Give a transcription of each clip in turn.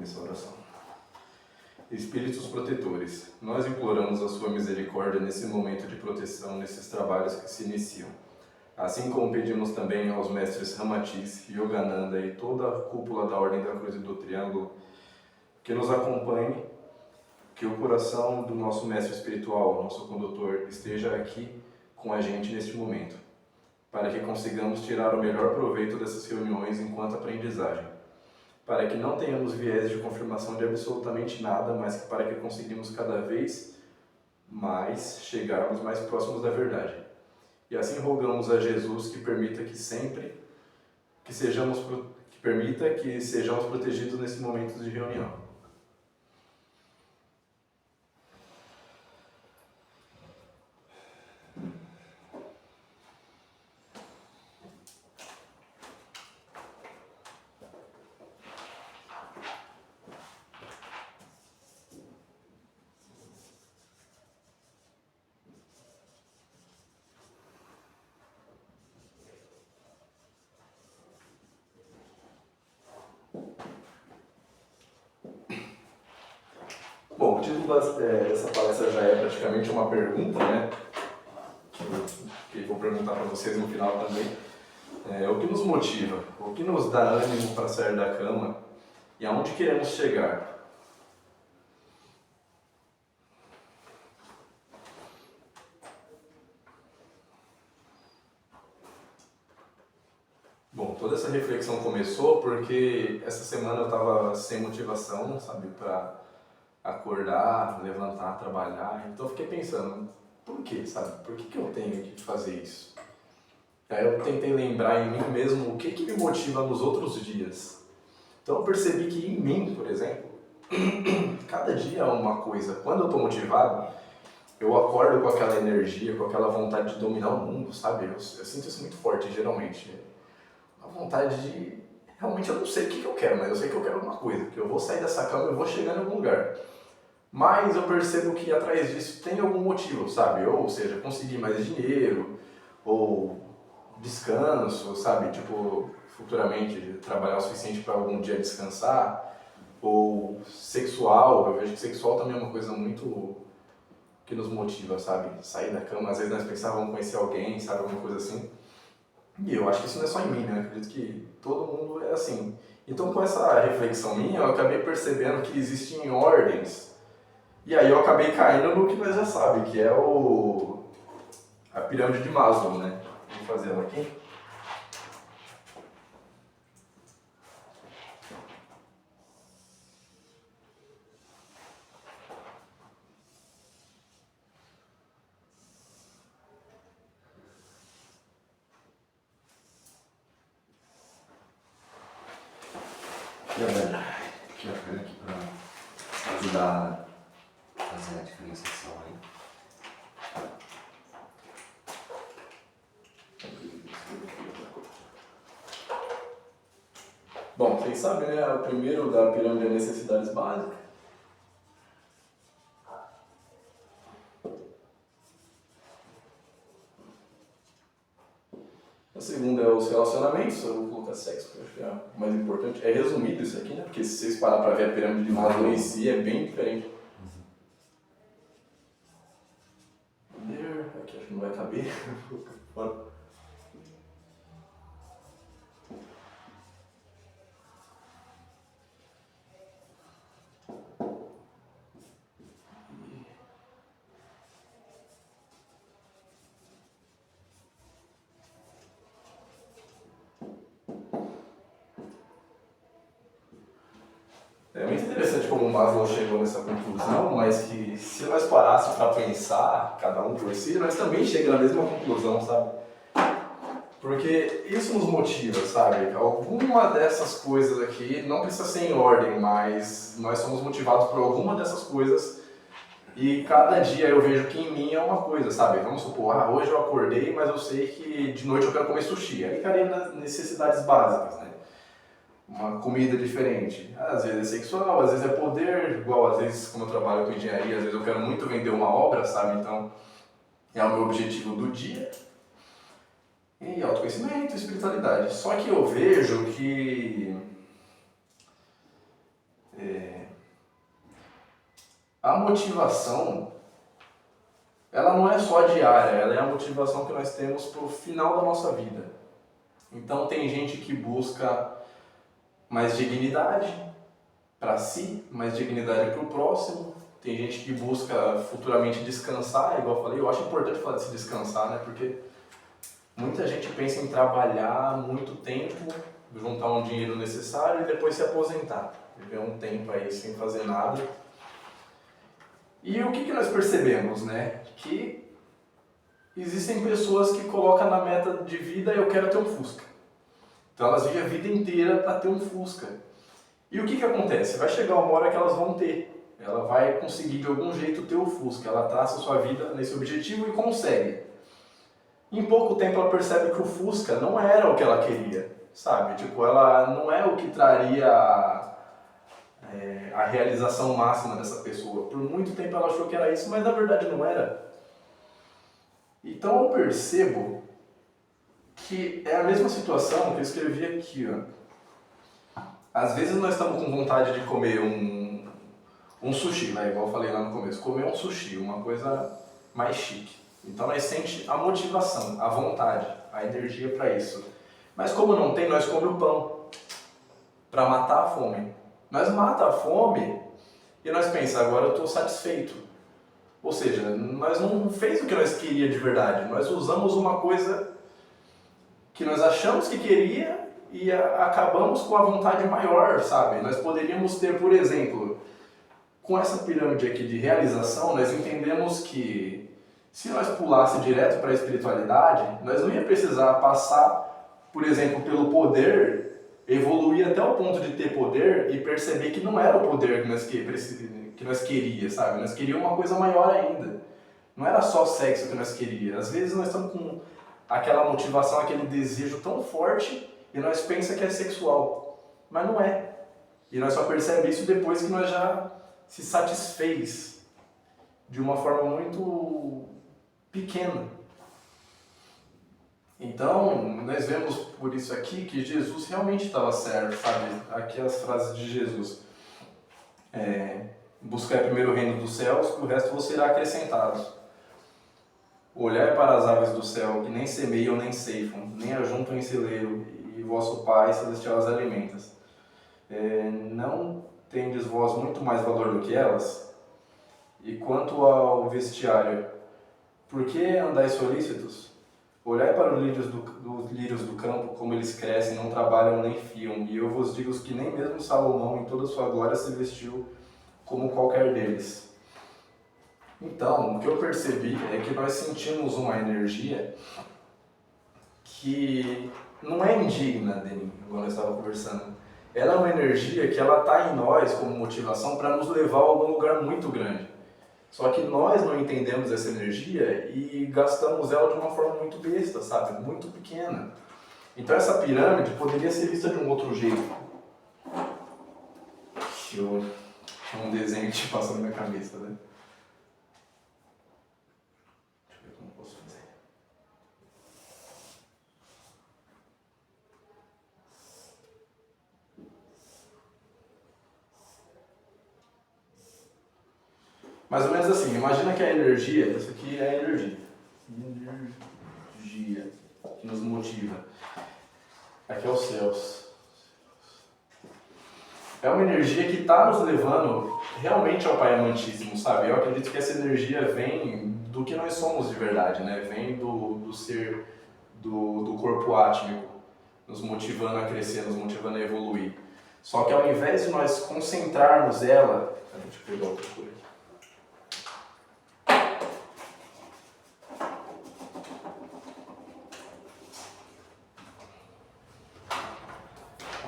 Começar a oração. Espíritos protetores, nós imploramos a sua misericórdia nesse momento de proteção, nesses trabalhos que se iniciam. Assim como pedimos também aos mestres Ramatiz, Yogananda e toda a cúpula da Ordem da Cruz e do Triângulo, que nos acompanhe, que o coração do nosso mestre espiritual, nosso condutor, esteja aqui com a gente neste momento, para que consigamos tirar o melhor proveito dessas reuniões enquanto aprendizagem, para que não tenhamos viés de confirmação de absolutamente nada, mas que para que conseguimos cada vez mais chegarmos mais próximos da verdade. E assim rogamos a Jesus que permita que sempre sejamos protegidos nesse momento de reunião. Bom, o título dessa palestra já é praticamente uma pergunta, né? Que vou perguntar para vocês no final também. O que nos motiva? O que nos dá ânimo para sair da cama? E aonde queremos chegar? Bom, toda essa reflexão começou porque essa semana eu estava sem motivação, sabe, para acordar, levantar, trabalhar. Então eu fiquei pensando, por quê, sabe? Por que eu tenho que fazer isso? Aí eu tentei lembrar em mim mesmo o que me motiva nos outros dias. Então eu percebi que em mim, por exemplo, cada dia é uma coisa. Quando eu estou motivado, eu acordo com aquela energia, com aquela vontade de dominar o mundo, sabe? Eu sinto isso muito forte, geralmente. A vontade de... Realmente eu não sei o que eu quero, mas eu sei que eu quero alguma coisa. Que eu vou sair dessa cama e eu vou chegar em algum lugar. Mas eu percebo que atrás disso tem algum motivo, sabe? Ou seja, conseguir mais dinheiro, ou descanso, sabe? Tipo, futuramente trabalhar o suficiente para algum dia descansar. Ou sexual, eu vejo que sexual também é uma coisa muito que nos motiva, sabe? Sair da cama, às vezes nós pensávamos conhecer alguém, sabe? Alguma coisa assim. E eu acho que isso não é só em mim, né? Eu acredito que todo mundo é assim. Então, com essa reflexão minha, eu acabei percebendo que existem ordens. E aí eu acabei caindo no que nós já sabemos, que é a pirâmide de Maslow, né? Vou fazer ela aqui. Aqui para ajudar a fazer a diferenciação aí. Bom, vocês sabem, né? O primeiro da pirâmide é necessidades básicas. O segundo é os relacionamentos, eu vou colocar sexo, porque eu acho que é o mais importante. É resumido isso aqui, né? Porque se vocês pararem para ver a pirâmide de Maslow em si, é bem diferente. Aqui acho que não vai caber. É muito interessante como o Maslow chegou nessa conclusão, mas que se nós parássemos para pensar, cada um por si, nós também chegamos na mesma conclusão, sabe? Porque isso nos motiva, sabe? Alguma dessas coisas aqui, não precisa ser em ordem, mas nós somos motivados por alguma dessas coisas e cada dia eu vejo que em mim é uma coisa, sabe? Vamos supor, hoje eu acordei, mas eu sei que de noite eu quero comer sushi. Aí caria nas necessidades básicas, né? Uma comida diferente. Às vezes é sexual, às vezes é poder, igual às vezes, como eu trabalho com engenharia, às vezes eu quero muito vender uma obra, sabe? Então, é o meu objetivo do dia. E autoconhecimento, espiritualidade. Só que eu vejo que A motivação, ela não é só diária, ela é a motivação que nós temos para o final da nossa vida. Então tem gente que busca mais dignidade para si, mais dignidade para o próximo. Tem gente que busca futuramente descansar, igual eu falei. Eu acho importante falar de se descansar, né? Porque muita gente pensa em trabalhar muito tempo, juntar um dinheiro necessário e depois se aposentar. Viver um tempo aí sem fazer nada. E o que nós percebemos, né? Que existem pessoas que colocam na meta de vida: eu quero ter um Fusca. Então elas vivem a vida inteira para ter um Fusca. E o que acontece? Vai chegar uma hora que elas vão ter. Ela vai conseguir de algum jeito ter o Fusca. Ela traça a sua vida nesse objetivo e consegue. Em pouco tempo ela percebe que o Fusca não era o que ela queria, sabe? Tipo, ela não é o que traria a realização máxima dessa pessoa. Por muito tempo ela achou que era isso, mas na verdade não era. Então eu percebo que é a mesma situação que eu escrevi aqui, ó. Às vezes nós estamos com vontade de comer um sushi, né? Igual eu falei lá no começo, comer um sushi, uma coisa mais chique. Então nós sente a motivação, a vontade, a energia para isso. Mas como não tem, nós comemos o pão para matar a fome. Nós mata a fome e nós pensamos: agora eu estou satisfeito. Ou seja, nós não fez o que nós queria de verdade. Nós usamos uma coisa que nós achamos que queria e acabamos com a vontade maior, sabe? Nós poderíamos ter, por exemplo, com essa pirâmide aqui de realização, nós entendemos que se nós pulasse direto para a espiritualidade, nós não ia precisar passar, por exemplo, pelo poder, evoluir até o ponto de ter poder e perceber que não era o poder que nós queríamos, sabe? Nós queríamos uma coisa maior ainda. Não era só sexo que nós queríamos. Às vezes nós estamos com aquela motivação, aquele desejo tão forte e nós pensamos que é sexual, mas não é. E nós só percebemos isso depois que nós já se satisfez de uma forma muito pequena. Então, nós vemos por isso aqui que Jesus realmente estava certo, sabe? Aqui as frases de Jesus. Buscar primeiro o reino dos céus, que o resto vos será acrescentado. Olhai para as aves do céu, que nem semeiam nem ceifam, nem ajuntam em celeiro, e vosso Pai celestial as alimenta. Não tendes vós muito mais valor do que elas? E quanto ao vestiário, por que andais solícitos? Olhai para os lírios do campo, como eles crescem, não trabalham nem fiam, e eu vos digo que nem mesmo Salomão, em toda sua glória, se vestiu como qualquer deles. Então, o que eu percebi é que nós sentimos uma energia que não é indigna de mim, quando eu estava conversando. Ela é uma energia que ela está em nós como motivação para nos levar a algum lugar muito grande. Só que nós não entendemos essa energia e gastamos ela de uma forma muito besta, sabe? Muito pequena. Então essa pirâmide poderia ser vista de um outro jeito. Um desenho que passou na minha cabeça, né? Deixa eu ver como eu posso fazer. Mais ou menos assim, imagina que a energia, isso aqui é a energia. Energia que nos motiva. Aqui é os céus. É uma energia que está nos levando realmente ao Pai Amantíssimo, sabe? Eu acredito que essa energia vem do que nós somos de verdade, né? Vem do ser, do corpo átmico, nos motivando a crescer, nos motivando a evoluir. Só que ao invés de nós concentrarmos ela... Deixa eu pegar outra cor aqui.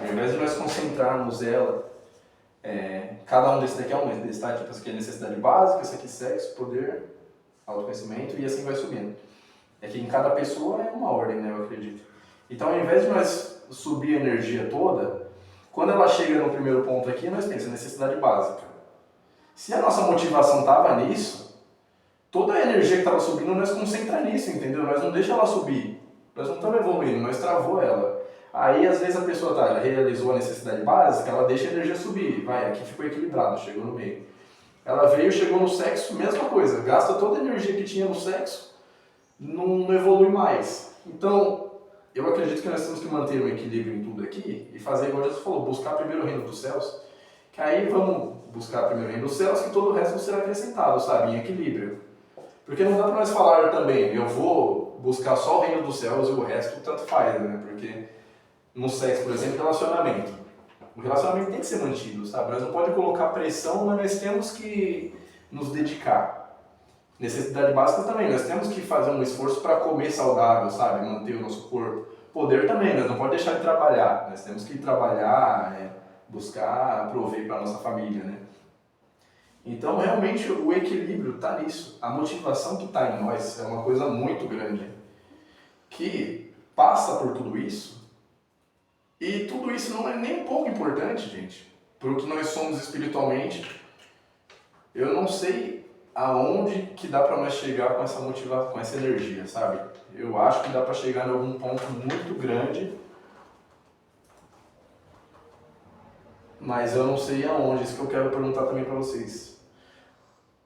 Ao invés de nós concentrarmos ela, cada um desses daqui é um desse, tá? Tipo, esse aqui é necessidade básica, esse aqui é sexo, poder, autoconhecimento, e assim vai subindo. É que em cada pessoa é uma ordem, né, eu acredito. Então, ao invés de nós subir a energia toda, quando ela chega no primeiro ponto aqui, nós pensamos necessidade básica. Se a nossa motivação estava nisso, toda a energia que estava subindo, nós concentramos nisso, entendeu? Nós não deixamos ela subir. Nós não estamos evoluindo, nós travou ela. Aí, às vezes, a pessoa ela realizou a necessidade básica, ela deixa a energia subir. Vai, aqui ficou equilibrado, chegou no meio. Ela veio, chegou no sexo, mesma coisa, gasta toda a energia que tinha no sexo, não evolui mais. Então, eu acredito que nós temos que manter um equilíbrio em tudo aqui e fazer igual Jesus falou, buscar primeiro o reino dos céus, que aí vamos buscar primeiro o reino dos céus, que todo o resto será acrescentado, sabe, em equilíbrio. Porque não dá para nós falar também, eu vou buscar só o reino dos céus e o resto tanto faz, né? Porque no sexo, por exemplo, relacionamento. O relacionamento tem que ser mantido, sabe? Nós não podemos colocar pressão, mas nós temos que nos dedicar. Necessidade básica também, nós temos que fazer um esforço para comer saudável, sabe? Manter o nosso corpo. Poder também, nós não podemos deixar de trabalhar. Nós temos que trabalhar, buscar prover para a nossa família, né? Então, realmente, o equilíbrio está nisso. A motivação que está em nós é uma coisa muito grande, que passa por tudo isso. E tudo isso não é nem um pouco importante, gente. Para o que nós somos espiritualmente, eu não sei aonde que dá para nós chegar com essa motivação, com essa energia, sabe? Eu acho que dá para chegar em algum ponto muito grande, mas eu não sei aonde. Isso que eu quero perguntar também para vocês.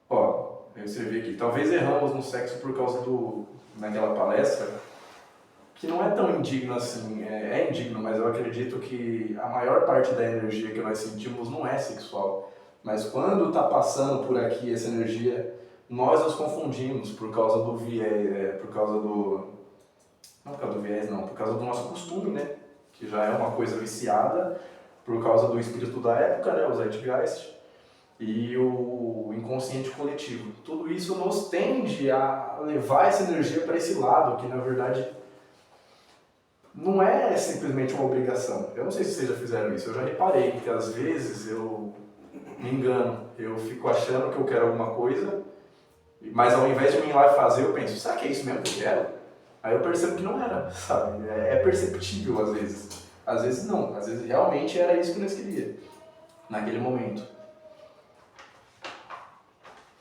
Ó, eu escrevi aqui. Talvez erramos no sexo por causa naquela palestra, que não é tão indigno assim. É indigno, mas eu acredito que a maior parte da energia que nós sentimos não é sexual. Mas quando está passando por aqui essa energia, nós nos confundimos por causa do viés, por causa do... Não por causa do viés, não. Por causa do nosso costume, né? Que já é uma coisa viciada, por causa do espírito da época, né? O Zeitgeist. E o inconsciente coletivo. Tudo isso nos tende a levar essa energia para esse lado, que na verdade não é simplesmente uma obrigação. Eu não sei se vocês já fizeram isso, eu já reparei que às vezes eu me engano, eu fico achando que eu quero alguma coisa, mas ao invés de mim ir lá e fazer, eu penso, será que é isso mesmo que eu quero? Aí eu percebo que não era, sabe? É perceptível às vezes. Às vezes não, às vezes realmente era isso que nós queríamos, naquele momento.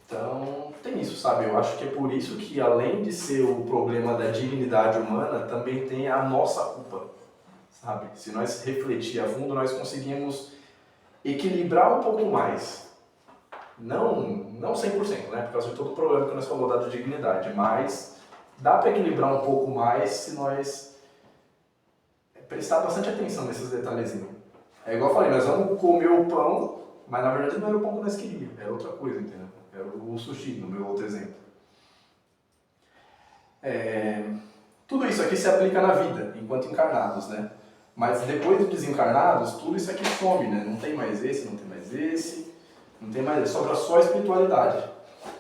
Então, tem isso, sabe? Eu acho que é por isso que, além de ser o problema da dignidade humana, também tem a nossa culpa, sabe? Se nós refletir a fundo, nós conseguimos equilibrar um pouco mais. Não 100%, né? Por causa de todo o problema que nós falamos da dignidade, mas dá para equilibrar um pouco mais se nós prestar bastante atenção nesses detalhezinhos. É igual eu falei, nós vamos comer o pão, mas na verdade não era o pão que nós queríamos, era outra coisa, entendeu? Era o sushi, no meu outro exemplo. Tudo isso aqui se aplica na vida, enquanto encarnados, né? Mas depois de desencarnados, tudo isso aqui some, né? Não tem mais esse, não tem mais esse, não tem mais esse. Sobra só a espiritualidade.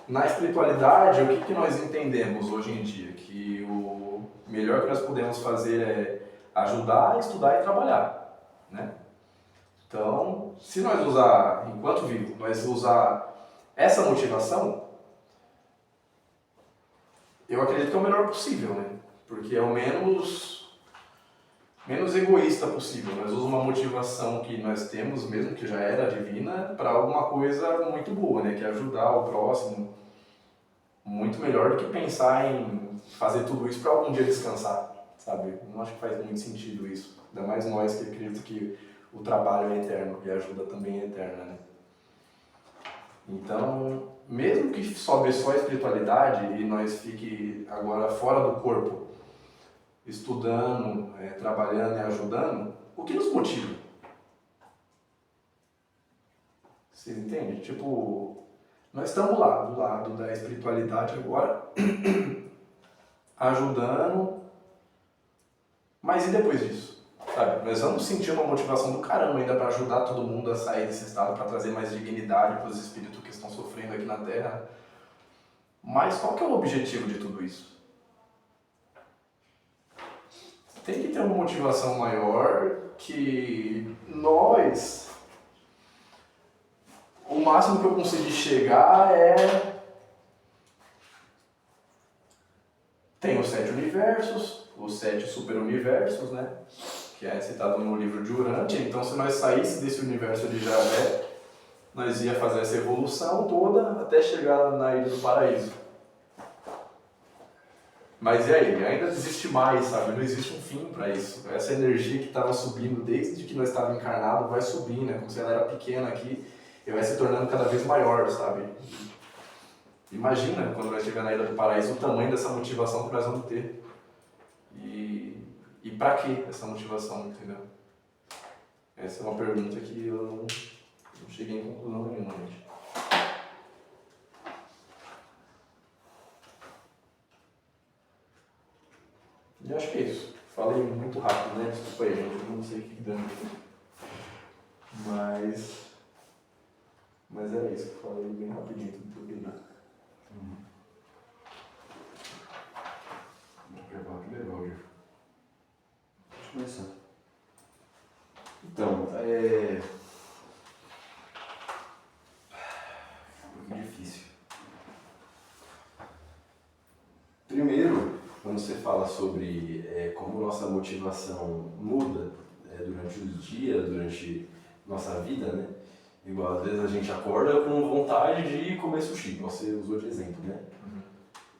Na espiritualidade, o que nós entendemos hoje em dia? Que o melhor que nós podemos fazer é ajudar, estudar e trabalhar, né? Então, se nós usar, enquanto vivo, nós usar essa motivação, eu acredito que é o melhor possível, né? Porque é o menos egoísta possível. Nós usamos uma motivação que nós temos, mesmo que já era divina, para alguma coisa muito boa, né? Que é ajudar o próximo. Muito melhor do que pensar em fazer tudo isso para algum dia descansar, sabe? Não acho que faz muito sentido isso. Ainda mais nós que acreditam que o trabalho é eterno e a ajuda também é eterna, né? Então, mesmo que sobre só a espiritualidade e nós fique agora fora do corpo, estudando, trabalhando e ajudando, o que nos motiva? Vocês entendem? Tipo, nós estamos lá, do lado da espiritualidade agora, ajudando, mas e depois disso? Sabe? Nós vamos sentir uma motivação do caramba ainda para ajudar todo mundo a sair desse estado, para trazer mais dignidade para os espíritos que estão sofrendo aqui na Terra. Mas qual que é o objetivo de tudo isso? Tem que ter uma motivação maior que nós... O máximo que eu consegui chegar é... Tem os 7 universos, os 7 super-universos, né? Que é citado no livro de Urântia. Então, se nós saíssemos desse universo de Javé, nós ia fazer essa evolução toda até chegar na Ilha do Paraíso. Mas e aí? Ainda existe mais, sabe? Não existe um fim para isso. Essa energia que estava subindo desde que nós estávamos encarnados vai subir, né? Como se ela era pequena aqui. e vai se tornando cada vez maior, sabe? Imagina, quando nós estiver na Ilha do Paraíso, o tamanho dessa motivação que nós vamos ter. E pra que essa motivação, entendeu? Essa é uma pergunta que eu não cheguei em conclusão nenhuma, gente. E acho que é isso. Falei muito rápido, né? Desculpa aí, gente. Eu não sei o que deu. Mas era isso. Falei bem rapidinho tudo que eu queria. Legal, que legal, Jeff. Deixa eu começar. Então, é muito difícil. Primeiro, quando você fala sobre como nossa motivação muda durante os dias, durante nossa vida, né? Igual, às vezes a gente acorda com vontade de comer sushi, igual você usou de exemplo, né?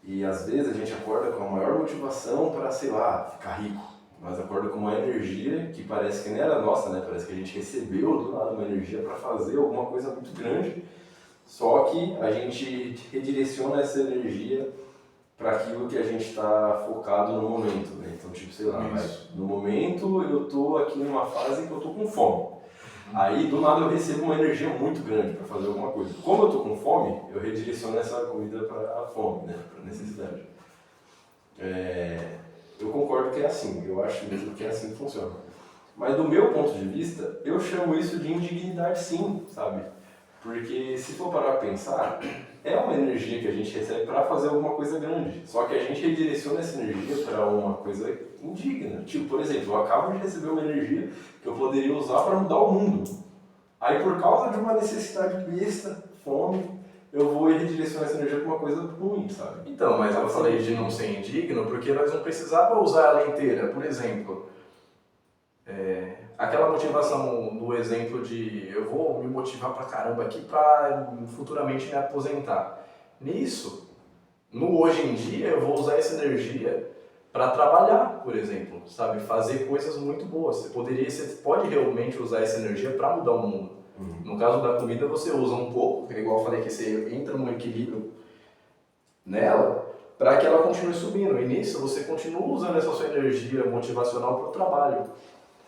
E às vezes a gente acorda com a maior motivação para, sei lá, ficar rico. Mas acorda com uma energia que parece que nem era nossa, né? Parece que a gente recebeu do nada uma energia para fazer alguma coisa muito grande. Só que a gente redireciona essa energia para aquilo que a gente está focado no momento, né? Então, tipo, sei lá, no momento eu tô aqui numa fase que eu tô com fome. Aí, do nada, eu recebo uma energia muito grande para fazer alguma coisa. Como eu tô com fome, eu redireciono essa comida para a fome, né? Para a necessidade. Eu concordo que é assim, eu acho mesmo que é assim que funciona. Mas do meu ponto de vista, eu chamo isso de indignidade sim, sabe? Porque se for parar para pensar, é uma energia que a gente recebe para fazer alguma coisa grande. Só que a gente redireciona essa energia para uma coisa indigna. Tipo, por exemplo, eu acabo de receber uma energia que eu poderia usar para mudar o mundo. Aí por causa de uma necessidade besta, fome, eu vou redirecionar essa energia para uma coisa ruim, sabe? Então, mas eu falei de não ser indigno porque nós não precisávamos usar ela inteira. Por exemplo, aquela motivação do exemplo de eu vou me motivar pra caramba aqui para futuramente me aposentar. Nisso, no hoje em dia, eu vou usar essa energia para trabalhar, por exemplo, sabe? Fazer coisas muito boas. Você pode realmente usar essa energia para mudar o mundo. No caso da comida, você usa um pouco, igual eu falei que você entra num equilíbrio nela, para que ela continue subindo. E nisso, você continua usando essa sua energia motivacional para o trabalho.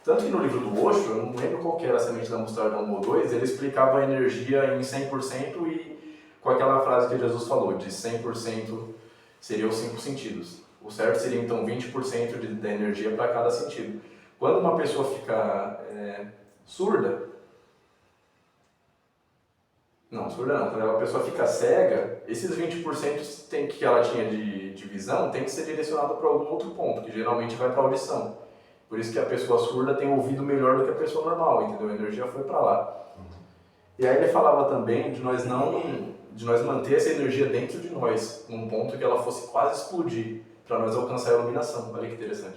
Tanto que no livro do Osho, eu não lembro qual que era a semente da mostarda 1 ou 2, ele explicava a energia em 100% e com aquela frase que Jesus falou, de 100% seriam os 5 sentidos. O certo seria então 20% da energia para cada sentido. Quando uma pessoa fica surda não, quando a pessoa fica cega, esses 20% que ela tinha de visão tem que ser direcionado para algum outro ponto, que geralmente vai para a audição. Por isso que a pessoa surda tem ouvido melhor do que a pessoa normal, entendeu? A energia foi para lá. E aí ele falava também de nós manter essa energia dentro de nós, num ponto que ela fosse quase explodir, para nós alcançar a iluminação. Olha que interessante.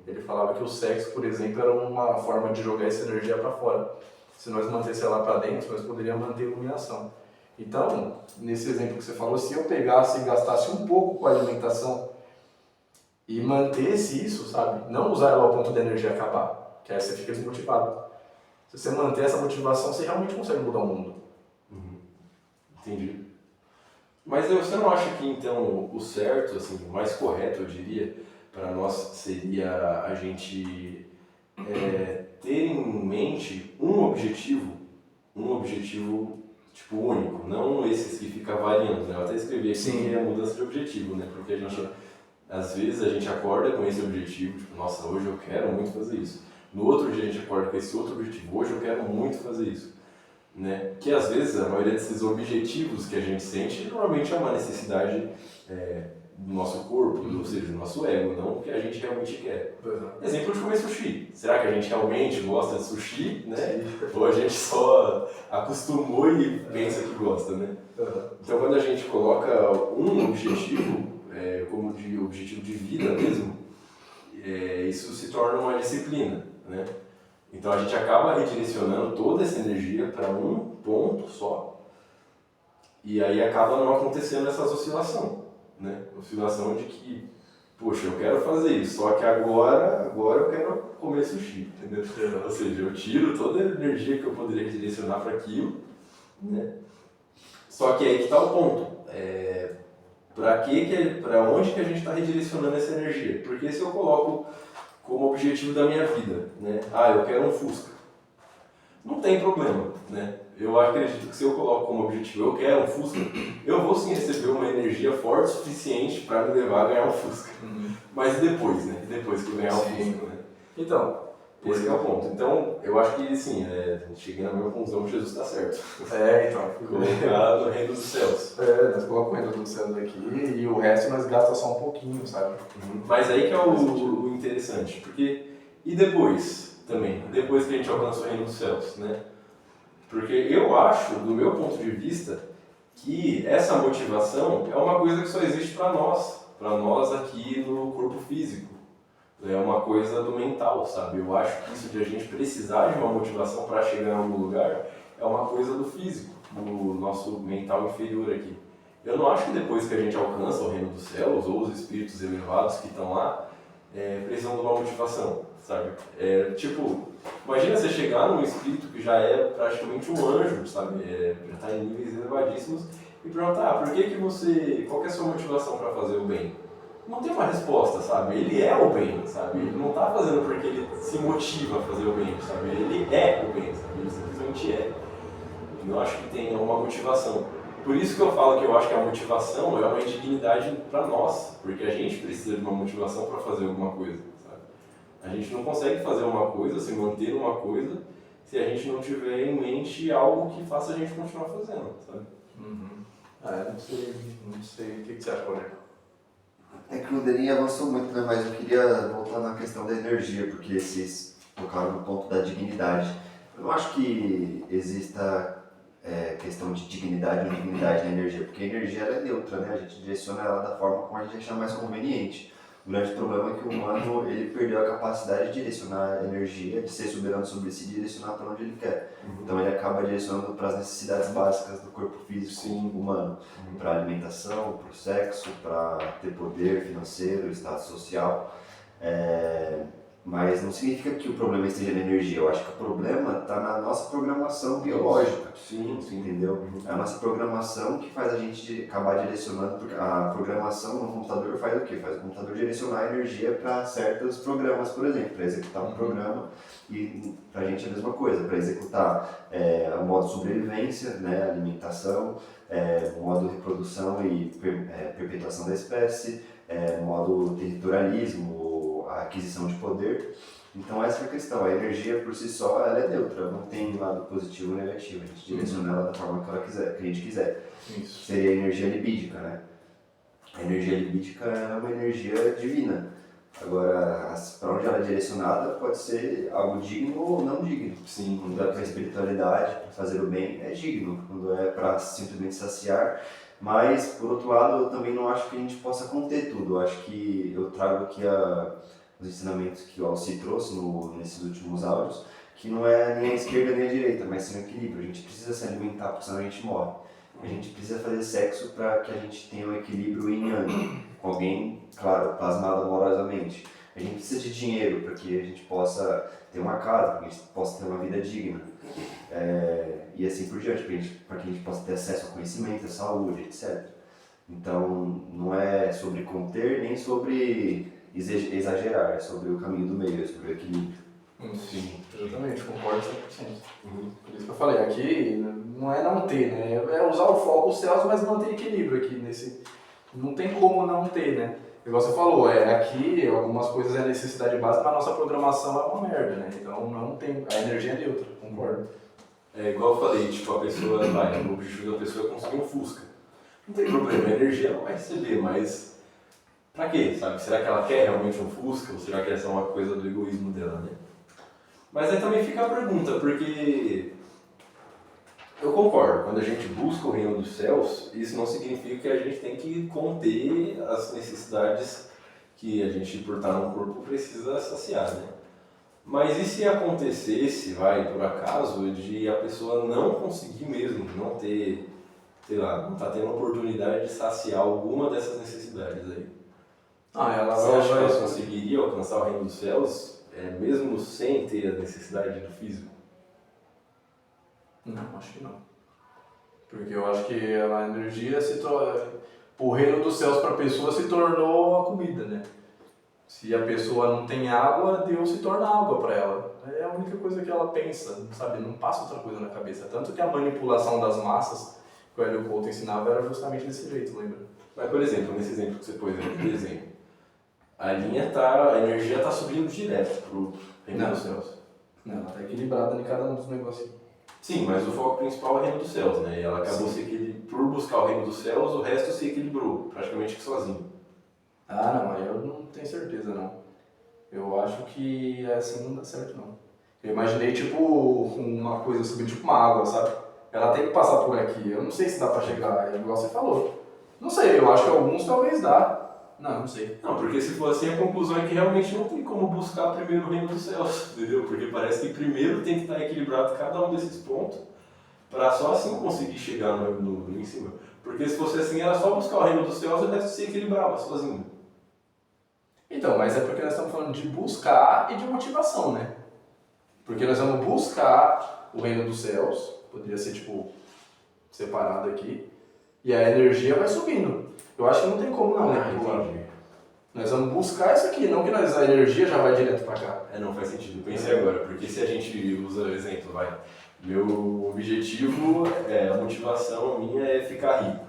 Ele falava que o sexo, por exemplo, era uma forma de jogar essa energia para fora. Se nós mantesse ela para dentro, nós poderíamos manter a iluminação. Então, nesse exemplo que você falou, se eu pegasse e gastasse um pouco com a alimentação e mantesse isso, sabe? Não usar ela ao ponto da energia acabar, que aí você fica desmotivado. Se você manter essa motivação, você realmente consegue mudar o mundo. Entendi. Mas você não acha que, então, o certo, assim, o mais correto, eu diria, para nós seria a gente ter em mente um objetivo tipo único, não esses que ficam variando, né? Eu até escrevi aqui que é a mudança de objetivo, né? Porque a gente, às vezes a gente acorda com esse objetivo, tipo, nossa, hoje eu quero muito fazer isso. No outro dia a gente acorda com esse outro objetivo, hoje eu quero muito fazer isso, né? Que às vezes a maioria desses objetivos que a gente sente normalmente é uma necessidade do nosso corpo, ou seja, do nosso ego, não o que a gente realmente quer. Exemplo de comer sushi. Será que a gente realmente gosta de sushi, né? Ou a gente só acostumou e pensa que gosta, né? Então quando a gente coloca um objetivo, como de objetivo de vida mesmo, isso se torna uma disciplina, né? Então a gente acaba redirecionando toda essa energia para um ponto só e aí acaba não acontecendo essa oscilação, né? Oscilação de que, poxa, eu quero fazer isso, só que agora eu quero comer sushi, entendeu? Ou seja, eu tiro toda a energia que eu poderia redirecionar para aquilo né? Só que aí que está o ponto. Para onde que a gente está redirecionando essa energia? Porque se eu coloco como objetivo da minha vida, né? Eu quero um Fusca. Não tem problema, né? Eu acredito que se eu coloco como objetivo, eu quero um Fusca, eu vou sim receber uma energia forte o suficiente para me levar a ganhar um Fusca. Mas depois, né? Depois que eu ganhar um Fusca, né? Então, esse é o ponto. Então, eu acho que, sim, cheguei na mesma conclusão que Jesus está certo. Então. Colocar no reino dos céus. Nós colocamos o reino dos céus aqui e o resto nós gastamos só um pouquinho, sabe? Mas aí que é o interessante, porque... E depois, também? Depois que a gente alcança o reino dos céus, né? Porque eu acho, do meu ponto de vista, que essa motivação é uma coisa que só existe para nós aqui no corpo físico. É uma coisa do mental, sabe? Eu acho que isso de a gente precisar de uma motivação para chegar em algum lugar é uma coisa do físico, do nosso mental inferior aqui. Eu não acho que depois que a gente alcança o reino dos céus, ou os espíritos elevados que estão lá, precisam de uma motivação, sabe? Imagina você chegar num espírito que já é praticamente um anjo, sabe? Já está em níveis elevadíssimos, e perguntar, qual que é a sua motivação para fazer o bem? Não tem uma resposta, sabe? Ele é o bem, sabe? Ele não está fazendo porque ele se motiva a fazer o bem, sabe? Ele é o bem, sabe? Ele simplesmente é. Eu não acho que tenha uma motivação. Por isso que eu falo que eu acho que a motivação é uma indignidade para nós, porque a gente precisa de uma motivação para fazer alguma coisa, sabe? A gente não consegue fazer uma coisa, se manter uma coisa, se a gente não tiver em mente algo que faça a gente continuar fazendo, sabe? Não sei. O que você acha, Roger? É que o Denis avançou muito, né? Mas eu queria voltar na questão da energia, porque vocês tocaram no ponto da dignidade. Eu não acho que exista questão de dignidade ou indignidade na energia, porque a energia ela é neutra, né? A gente direciona ela da forma como a gente achar mais conveniente. O grande problema é que o humano ele perdeu a capacidade de direcionar a energia, de ser soberano sobre si e direcionar para onde ele quer. Então ele acaba direcionando para as necessidades básicas do corpo físico humano, para a alimentação, para o sexo, para ter poder financeiro, status social. Mas não significa que o problema esteja na energia. Eu acho que o problema está na nossa programação biológica. Sim. Entendeu? É a nossa programação que faz a gente acabar direcionando, porque a programação no computador faz o quê? Faz o computador direcionar a energia para certos programas, por exemplo, para executar um programa, e para a gente é a mesma coisa, para executar o modo sobrevivência, né, alimentação, o modo reprodução e perpetuação da espécie, modo territorialismo, a aquisição de poder. Então essa é a questão, a energia por si só ela é neutra, não tem lado positivo ou negativo, a gente direciona ela da forma que a gente quiser. Isso. Seria a energia libídica, né? A energia libídica é uma energia divina. Agora, para onde ela é direcionada pode ser algo digno ou não digno. Sim. Quando é para a espiritualidade, para fazer o bem, é digno. Quando é para simplesmente saciar. Mas, por outro lado, eu também não acho que a gente possa conter tudo. Eu acho que eu trago aqui os ensinamentos que o Alci trouxe nesses últimos áudios, que não é nem a esquerda nem a direita, mas sim o equilíbrio. A gente precisa se alimentar, porque senão a gente morre. A gente precisa fazer sexo para que a gente tenha um equilíbrio yin yang, com alguém, claro, plasmado amorosamente. A gente precisa de dinheiro para que a gente possa ter uma casa, para que a gente possa ter uma vida digna. E assim por diante, para que a gente possa ter acesso ao conhecimento, à saúde, etc. Então, não é sobre conter nem sobre exagerar, é sobre o caminho do meio, é sobre o equilíbrio. Sim, exatamente, concordo 100%. Por isso que eu falei, aqui não é não ter, né? É usar o foco os céus, mas manter equilíbrio aqui nesse... Não tem como não ter, né? Igual você falou, aqui algumas coisas é necessidade básica, mas a nossa programação é uma merda, né? Então não tem... A energia é neutra, concordo. Igual eu falei, a pessoa o objetivo da pessoa é conseguir um Fusca. Não tem problema, a energia ela vai receber, mas pra quê, sabe? Será que ela quer realmente um Fusca ou será que essa é uma coisa do egoísmo dela, né? Mas aí também fica a pergunta, porque eu concordo, quando a gente busca o reino dos céus, isso não significa que a gente tem que conter as necessidades que a gente, por estar no corpo, precisa saciar, né? Mas e se acontecesse, por acaso, de a pessoa não conseguir mesmo, não ter, sei lá, não tá tendo a oportunidade de saciar alguma dessas necessidades aí? Você acha que ela conseguiria alcançar o reino dos céus, mesmo sem ter a necessidade do físico? Não, acho que não. Porque eu acho que a energia o reino dos céus para a pessoa se tornou a comida, né? Se a pessoa não tem água, Deus se torna água para ela. É a única coisa que ela pensa, sabe? Não passa outra coisa na cabeça. Tanto que a manipulação das massas que o Hélio Couto ensinava era justamente desse jeito, lembra? Mas, por exemplo, nesse exemplo que você pôs aí no desenho, a energia está subindo direto pro reino dos céus. Não, ela está equilibrada em cada um dos negocinhos. Sim, mas o foco principal é o reino dos céus, né? E ela acabou por buscar o reino dos céus, o resto se equilibrou, praticamente que sozinho. Ah, não, aí eu não tenho certeza, não. Eu acho que assim não dá certo, não. Eu imaginei, tipo, uma coisa subindo, tipo uma água, sabe? Ela tem que passar por aqui. Eu não sei se dá pra chegar, é igual você falou. Não sei, eu acho que alguns talvez dá. Não sei. Não, porque se for assim, a conclusão é que realmente não tem como buscar primeiro o reino dos céus, entendeu? Porque parece que primeiro tem que estar equilibrado cada um desses pontos, para só assim conseguir chegar no em cima. Porque se fosse assim, era só buscar o reino dos céus e o resto se equilibrava sozinho. Então, mas é porque nós estamos falando de buscar e de motivação, né? Porque nós vamos buscar o reino dos céus, poderia ser, tipo, separado aqui, e a energia vai subindo. Eu acho que não tem como não, né? Entendi. Nós vamos buscar isso aqui, não que a energia já vai direto para cá. Não faz sentido. Pensei agora, porque se a gente usa o exemplo, meu objetivo, a motivação minha é ficar rico.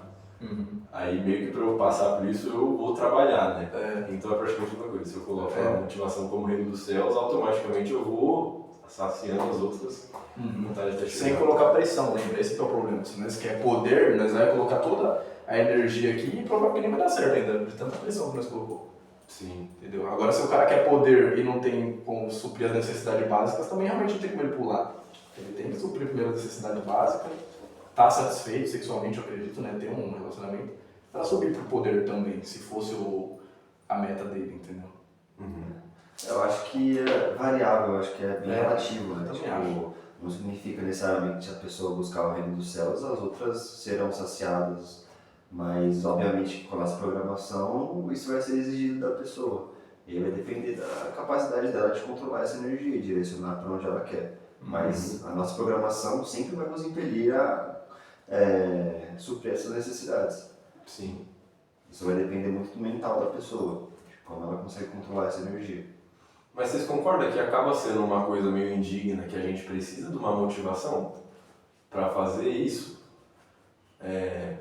Aí meio que para eu passar por isso eu vou trabalhar, né? Então é praticamente a mesma coisa. Se eu coloco a motivação como reino dos céus, automaticamente eu vou saciando as outras vontades da Sem colocar pressão, lembra? Esse que é o problema. Se nós quer poder, nós vamos colocar toda a energia aqui e provavelmente nem vai dar certo ainda, de tanta pressão que nós colocamos. Sim. Entendeu? Agora, se o cara quer poder e não tem como suprir as necessidades básicas, também realmente não tem como ele pular. Ele tem que suprir primeiro a necessidade básica, tá satisfeito sexualmente, eu acredito, né? Ter um relacionamento, para subir pro poder também, se fosse a meta dele, entendeu? Eu acho que é variável, eu acho que é bem relativo, né? Também Tipo, acho. não significa necessariamente que se a pessoa buscar o reino dos céus, as outras serão saciadas. Mas, obviamente, com a nossa programação, isso vai ser exigido da pessoa. E aí vai depender da capacidade dela de controlar essa energia e direcionar para onde ela quer. Mas a nossa programação sempre vai nos impelir a suprir essas necessidades. Sim. Isso vai depender muito do mental da pessoa, de como ela consegue controlar essa energia. Mas vocês concordam que acaba sendo uma coisa meio indigna, que a gente precisa de uma motivação para fazer isso?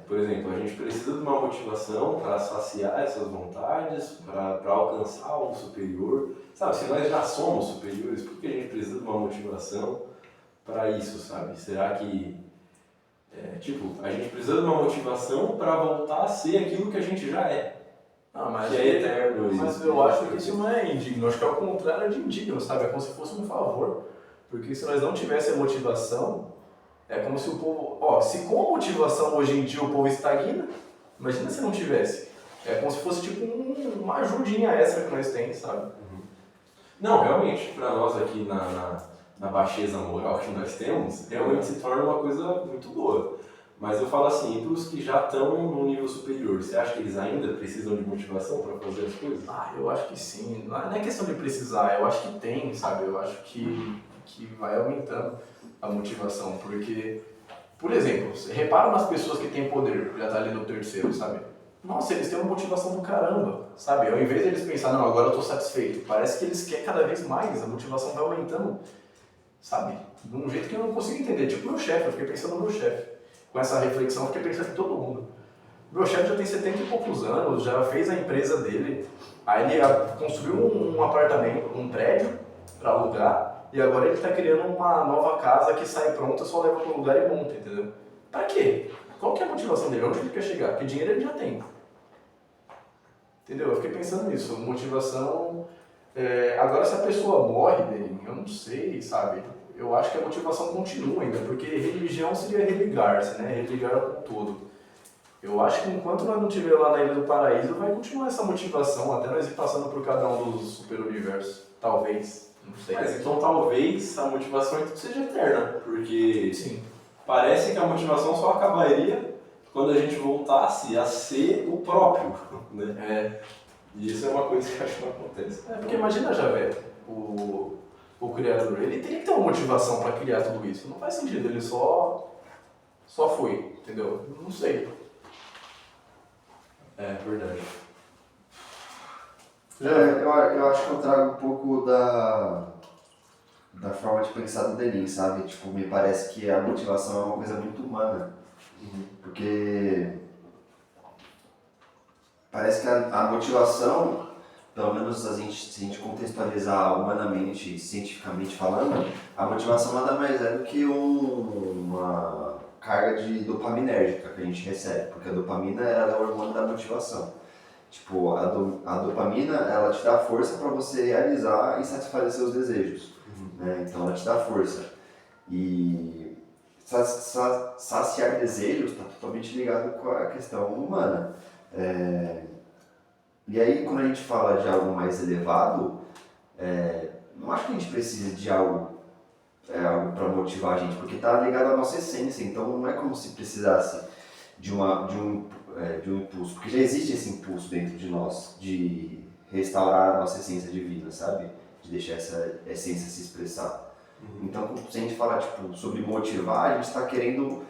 Por exemplo, a gente precisa de uma motivação para saciar essas vontades, para alcançar um superior. Sabe, se nós já somos superiores, por que a gente precisa de uma motivação para isso, sabe? Será que, a gente precisa de uma motivação para voltar a ser aquilo que a gente já é? Ah, mas Que é eterno. Mas eu acho que isso não é indigno, eu acho que é o contrário de indigno, sabe? É como se fosse um favor. Porque se nós não tivéssemos motivação, é como se o povo... se com a motivação hoje em dia o povo estagna, imagina se não tivesse. É como se fosse tipo uma ajudinha extra que nós temos, sabe? Não, realmente, para nós aqui na baixeza moral que nós temos, realmente se torna uma coisa muito boa. Mas eu falo assim, para os que já estão no nível superior, você acha que eles ainda precisam de motivação para fazer as coisas? Eu acho que sim. Não é questão de precisar, eu acho que tem, sabe? Eu acho que vai aumentando a motivação, porque, por exemplo, repara nas pessoas que têm poder, já tá ali no terceiro, sabe? Nossa, eles têm uma motivação do caramba, sabe? Ao invés de eles pensarem, não, agora eu tô satisfeito, parece que eles querem cada vez mais, a motivação vai aumentando, sabe? De um jeito que eu não consigo entender. Tipo meu chefe, eu fiquei pensando no meu chefe. Com essa reflexão, eu fiquei pensando em todo mundo. Meu chefe já tem 70 e poucos anos, já fez a empresa dele, aí ele construiu um apartamento, um prédio para alugar, e agora ele está criando uma nova casa que sai pronta, só leva para o lugar e monta, entendeu? Pra quê? Qual que é a motivação dele? Onde ele quer chegar? Porque dinheiro ele já tem. Entendeu? Eu fiquei pensando nisso, motivação... agora, se a pessoa morre dele, eu não sei, sabe? Eu acho que a motivação continua ainda, porque religião seria religar-se, né? Religar com todo. Eu acho que enquanto nós não estivermos lá na Ilha do Paraíso, vai continuar essa motivação, até nós ir passando por cada um dos super-universos. Talvez, não sei. Mas então talvez a motivação então seja eterna, porque Sim. parece que a motivação só acabaria quando a gente voltasse a ser o próprio, né? E isso é uma coisa que eu acho que não acontece. Porque imagina, Javé, o criador, ele tem que ter uma motivação para criar tudo isso. Não faz sentido ele só só foi, entendeu? Não sei. É verdade. Eu acho que eu trago um pouco da forma de pensar do Denis, sabe? Tipo, me parece que a motivação é uma coisa muito humana. Porque parece que a motivação, pelo menos se a gente contextualizar humanamente, cientificamente falando, a motivação nada mais é do que uma carga de dopaminérgica que a gente recebe, porque a dopamina ela é o hormônio da motivação. Tipo, a dopamina ela te dá força para você realizar e satisfazer seus desejos, né? Então ela te dá força. E saciar desejos está totalmente ligado com a questão humana. E aí, quando a gente fala de algo mais elevado, não acho que a gente precise de algo para motivar a gente, porque está ligado à nossa essência. Então, não é como se precisasse de um impulso, porque já existe esse impulso dentro de nós de restaurar a nossa essência divina, sabe? De deixar essa essência se expressar. Então, se a gente falar sobre motivar, a gente está querendo,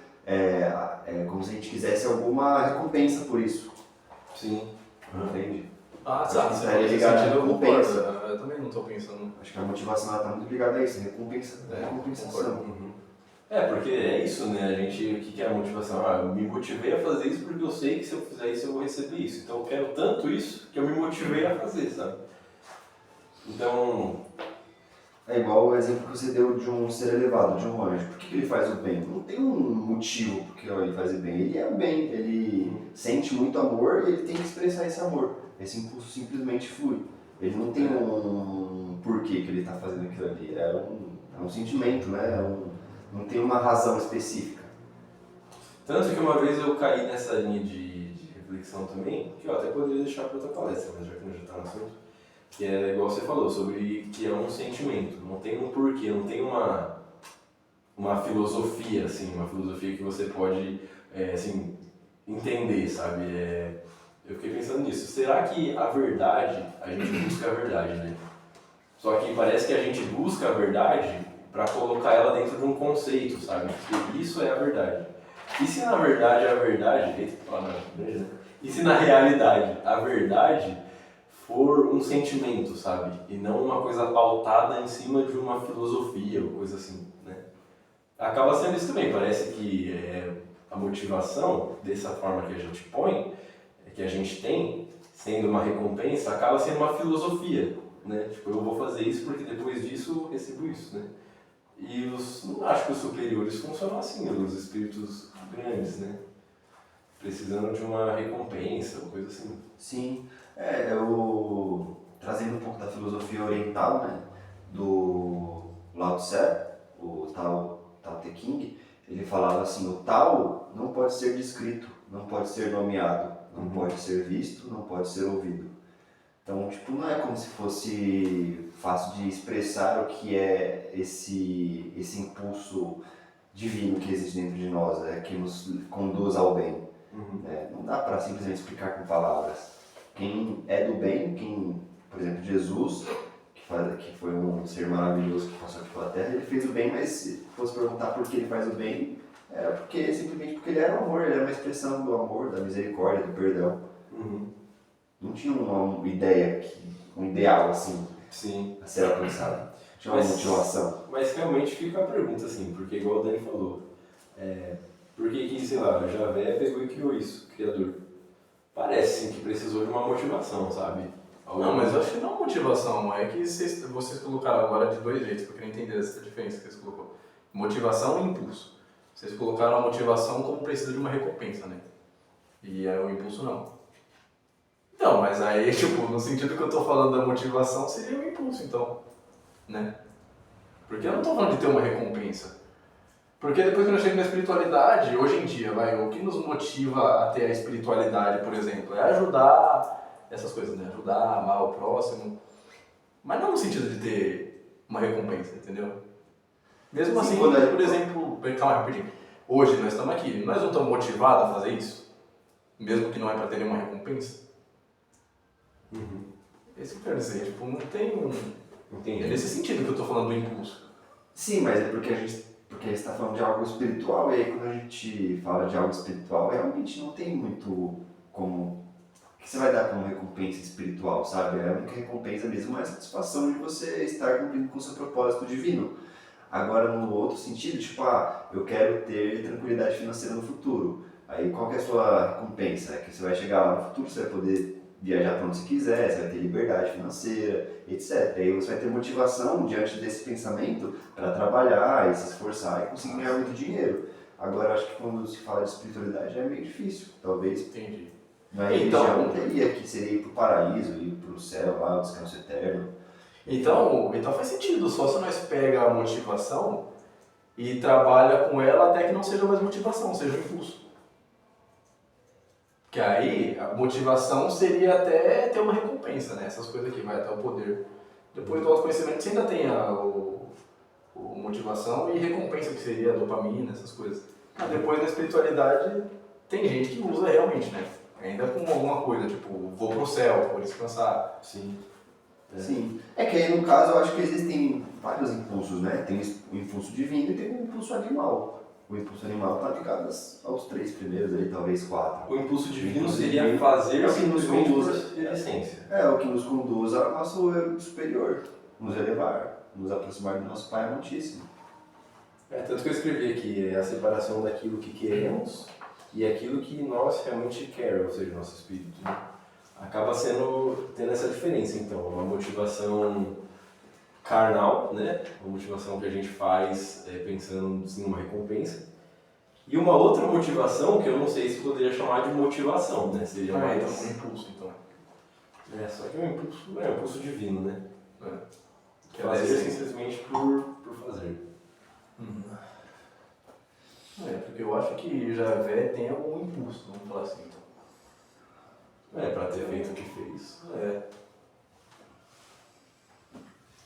como se a gente quisesse alguma recompensa por isso. Sim. Entende? Ah, Acho tá. que Você tá nesse ligado à sentido, eu recompensa. concordo. Eu também não tô pensando. Acho que a motivação está muito ligada a isso, recompensação. Porque é isso, né? O que é a motivação? Eu me motivei a fazer isso porque eu sei que se eu fizer isso eu vou receber isso. Então eu quero tanto isso que eu me motivei a fazer, sabe? Então... É igual o exemplo que você deu de um ser elevado, de um anjo. Por que ele faz o bem? Não tem um motivo porque ele faz o bem. Ele é o bem, ele sente muito amor e ele tem que expressar esse amor. Esse impulso simplesmente flui. Ele não tem um porquê que ele está fazendo aquilo ali. É um sentimento, né? Não tem uma razão específica. Tanto que uma vez eu caí nessa linha de reflexão também, que eu até poderia deixar para outra palestra, mas já que a gente já está no assunto, que é igual você falou, sobre que é um sentimento, não tem um porquê, não tem uma filosofia, assim, uma filosofia que você pode, assim, entender, sabe? Eu fiquei pensando nisso. Será que a verdade, a gente busca a verdade, né? Só que parece que a gente busca a verdade para colocar ela dentro de um conceito, sabe? Porque isso é a verdade. E se na verdade a verdade... E se na realidade a verdade for um sentimento, sabe? E não uma coisa pautada em cima de uma filosofia ou coisa assim, né? Acaba sendo isso também. Parece que a motivação, dessa forma que a gente põe, que a gente tem, sendo uma recompensa, acaba sendo uma filosofia, né? Tipo, eu vou fazer isso porque depois disso eu recebo isso, né? E não acho que os superiores funcionam assim, os espíritos grandes, né? Precisando de uma recompensa, uma coisa assim. Sim, trazendo um pouco da filosofia oriental, né, do Lao Tse, o Tao Te Ching, ele falava assim, o Tao não pode ser descrito, não pode ser nomeado, não pode ser visto, não pode ser ouvido. Então, não é como se fosse fácil de expressar o que é esse impulso divino que existe dentro de nós, que nos conduz ao bem. Não dá para simplesmente explicar com palavras. Quem é do bem, por exemplo, Jesus, que foi um ser maravilhoso que passou aqui pela Terra, ele fez o bem, mas se fosse perguntar por que ele faz o bem, era simplesmente porque ele era o amor, ele era uma expressão do amor, da misericórdia, do perdão. Não tinha uma ideia, um ideal assim, sim, a ser alcançado. Tinha uma motivação. Mas realmente fica a pergunta, assim, porque igual o Dani falou, por que, sei lá, o Javé pegou e criou isso, o criador? Parece sim que precisou de uma motivação, sabe? Não, mas eu acho que não é motivação, é que vocês colocaram agora de dois jeitos, porque eu não entendi essa diferença que vocês colocou. Motivação e impulso. Vocês colocaram a motivação como precisa de uma recompensa, né? E o impulso não. Então, mas aí, no sentido que eu tô falando da motivação, seria o impulso, então, né? Porque eu não tô falando de ter uma recompensa. Porque depois que eu chego na espiritualidade, hoje em dia, o que nos motiva a ter a espiritualidade, por exemplo, é ajudar essas coisas, né? Ajudar, amar o próximo. Mas não no sentido de ter uma recompensa, entendeu? Mesmo assim, por exemplo, calma rapidinho. Hoje nós estamos aqui, nós não estamos motivados a fazer isso? Mesmo que não é para ter nenhuma recompensa? Esse que eu quero dizer, não tem um... Entendi. É nesse sentido que eu estou falando do impulso. Sim, mas é porque a gente porque aí você está falando de algo espiritual, e aí quando a gente fala de algo espiritual, realmente não tem muito como... O que você vai dar como recompensa espiritual, sabe? A única recompensa mesmo é a satisfação de você estar cumprindo com o seu propósito divino. Agora, no outro sentido, tipo, eu quero ter tranquilidade financeira no futuro. Aí, qual que é a sua recompensa? É que você vai chegar lá no futuro, você vai poder viajar para onde você quiser, você vai ter liberdade financeira, etc. Aí você vai ter motivação diante desse pensamento para trabalhar e se esforçar e conseguir ganhar muito dinheiro. Agora, acho que quando se fala de espiritualidade é meio difícil. Talvez Entendi. na religião teria que seria ir para o paraíso, ir para o céu, lá, o descanso eterno. Então faz sentido, só se nós pega a motivação e trabalha com ela até que não seja mais motivação, seja um impulso. Que aí a motivação seria até ter uma recompensa, né? Essas coisas aqui, vai até o poder. Depois do autoconhecimento você ainda tem o motivação e recompensa, que seria a dopamina, essas coisas. Mas depois da espiritualidade tem gente que usa realmente, né? Ainda com alguma coisa, tipo, vou pro céu, vou descansar. Sim. Sim. É que aí no caso eu acho que existem vários impulsos, né? Tem o impulso divino e tem o impulso animal. O impulso animal está ligado aos 3 primeiros aí, talvez 4. O impulso divino impulso seria divino fazer é o que nos simplesmente conduz. por essência. É o que nos conduz ao nosso eu superior, nos elevar, nos aproximar do nosso Pai Amantíssimo. Tanto que eu escrevi aqui, é a separação daquilo que queremos e aquilo que nós realmente queremos, ou seja, nosso espírito. Né? Acaba tendo essa diferença, então, uma motivação carnal, né? Uma motivação que a gente faz pensando em uma recompensa, e uma outra motivação que eu não sei se poderia chamar de motivação, né? Seria mais... Então, um impulso, então. Só que é um impulso divino, né? Que Fazer simplesmente por fazer. Porque eu acho que Javé tem algum impulso, vamos falar assim, então. Pra ter feito o que fez.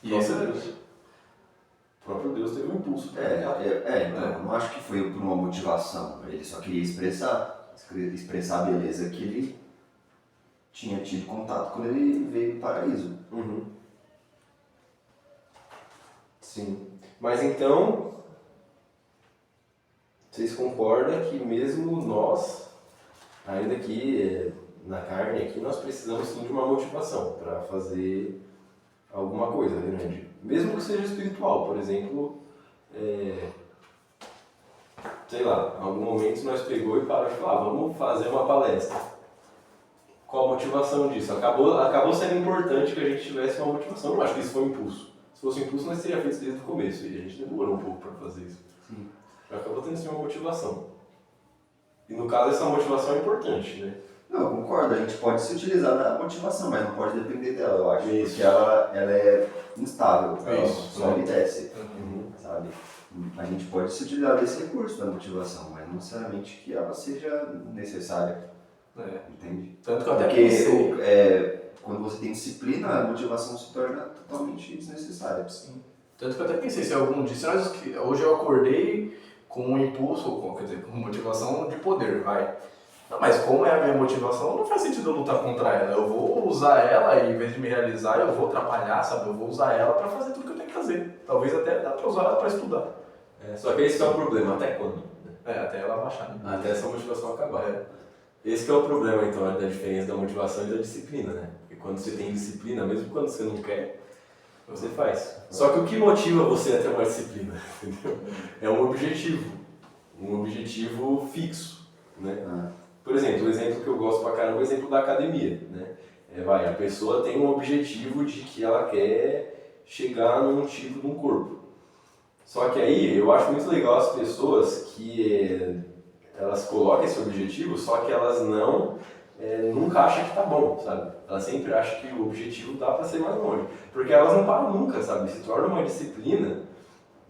E esse O próprio Deus teve um impulso. Então, não acho que foi por uma motivação, ele só queria expressar a beleza que ele tinha tido contato quando ele veio do paraíso. Uhum. Sim. Mas então, vocês concordam que mesmo nós, ainda que na carne aqui, nós precisamos sim de uma motivação para fazer alguma coisa grande. Mesmo que seja espiritual, por exemplo, sei lá, em algum momento nós pegou e parou de falar, vamos fazer uma palestra. Qual a motivação disso? Acabou sendo importante que a gente tivesse uma motivação. Eu não acho que isso foi um impulso. Se fosse um impulso, nós teríamos feito desde o começo e a gente demorou um pouco para fazer isso. Sim. Acabou tendo sim uma motivação. E no caso, essa motivação é importante, né? Não, eu concordo, a gente pode se utilizar da motivação, mas não pode depender dela, eu acho. Isso. Porque ela é instável, ela Isso. sobe e desce, Uhum. sabe? A gente pode se utilizar desse recurso da motivação, mas não necessariamente que ela seja necessária, entende? Tanto que eu até Porque pensei... quando você tem disciplina, a motivação se torna totalmente desnecessária. Sim. Tanto que eu até pensei, se algum dia... Hoje eu acordei com um impulso, quer dizer, com motivação de poder, vai. Não, mas como é a minha motivação, não faz sentido eu lutar contra ela. Eu vou usar ela e, em vez de me realizar, eu vou trabalhar, sabe? Eu vou usar ela para fazer tudo que eu tenho que fazer. Talvez até dá para usar ela para estudar. Só que esse que é o problema, até quando? Até ela baixar. Né? Até essa motivação acabar. Esse que é o problema, então, da diferença da motivação e da disciplina, né? Porque quando você tem disciplina, mesmo quando você não quer, você faz. Só que o que motiva você a ter uma disciplina, entendeu? É um objetivo fixo, né? Por exemplo, o exemplo que eu gosto pra caramba é o exemplo da academia, né? A pessoa tem um objetivo de que ela quer chegar num tipo de um corpo. Só que aí, eu acho muito legal as pessoas que elas colocam esse objetivo, só que elas nunca acham que tá bom, sabe? Elas sempre acham que o objetivo dá pra ser mais longe. Porque elas não param nunca, sabe? Se torna uma disciplina.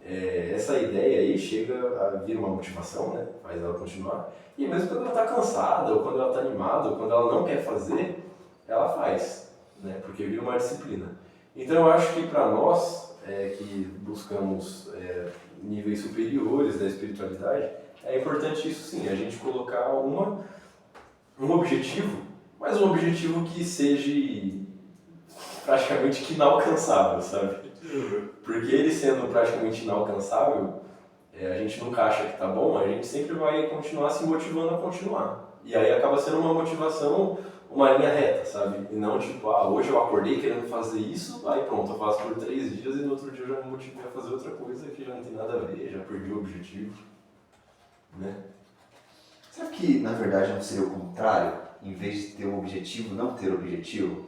Essa ideia aí chega a vir uma motivação, né? Faz ela continuar. E mesmo quando ela está cansada, ou quando ela está animada, ou quando ela não quer fazer, ela faz, né? Porque vira uma disciplina. Então eu acho que para nós, que buscamos níveis superiores da espiritualidade, é importante isso sim, a gente colocar um objetivo, mas um objetivo que seja praticamente inalcançável, sabe? Porque ele sendo praticamente inalcançável, a gente nunca acha que tá bom, a gente sempre vai continuar se motivando a continuar. E aí acaba sendo uma motivação, uma linha reta, sabe? E não tipo, hoje eu acordei querendo fazer isso, aí pronto, eu faço por 3 dias e no outro dia eu já me motivei a fazer outra coisa que já não tem nada a ver, já perdi o objetivo, né? Sabe que, na verdade, não seria o contrário? Em vez de ter um objetivo, não ter objetivo?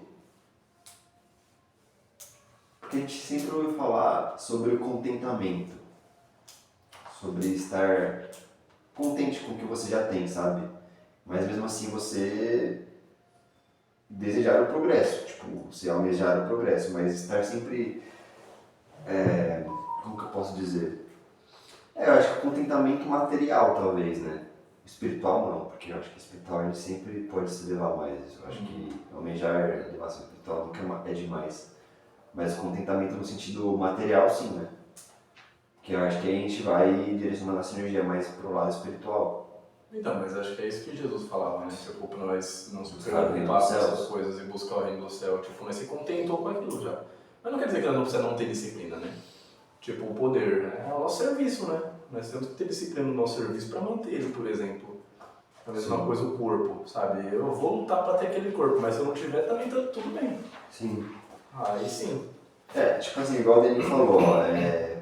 Porque a gente sempre ouve falar sobre o contentamento. Sobre estar contente com o que você já tem, sabe? Mas mesmo assim você desejar o progresso, tipo, você almejar o progresso, mas estar sempre, como que eu posso dizer? Eu acho que o contentamento material talvez, né? Espiritual não, porque eu acho que espiritual a gente sempre pode se levar mais. Eu acho que almejar elevação espiritual nunca é demais. Mas o contentamento no sentido material sim, né? Que eu acho que a gente vai direcionando essa energia mais pro lado espiritual. Então, mas acho que é isso que Jesus falava, né? Se ocupa nós não se Buscar o reino preocupar dos com céus. essas coisas e buscar o reino do céu. Tipo, nós se contentou com aquilo já. Mas não quer dizer que nós não precisa não ter disciplina, né? Tipo, o poder, né? É o nosso serviço, né? Nós temos que ter disciplina no nosso serviço para manter ele, por exemplo. A mesma coisa o corpo, sabe? Eu vou lutar para ter aquele corpo, mas se eu não tiver, também tá tudo bem. Sim. Aí sim. Tipo assim, igual o Denis falou,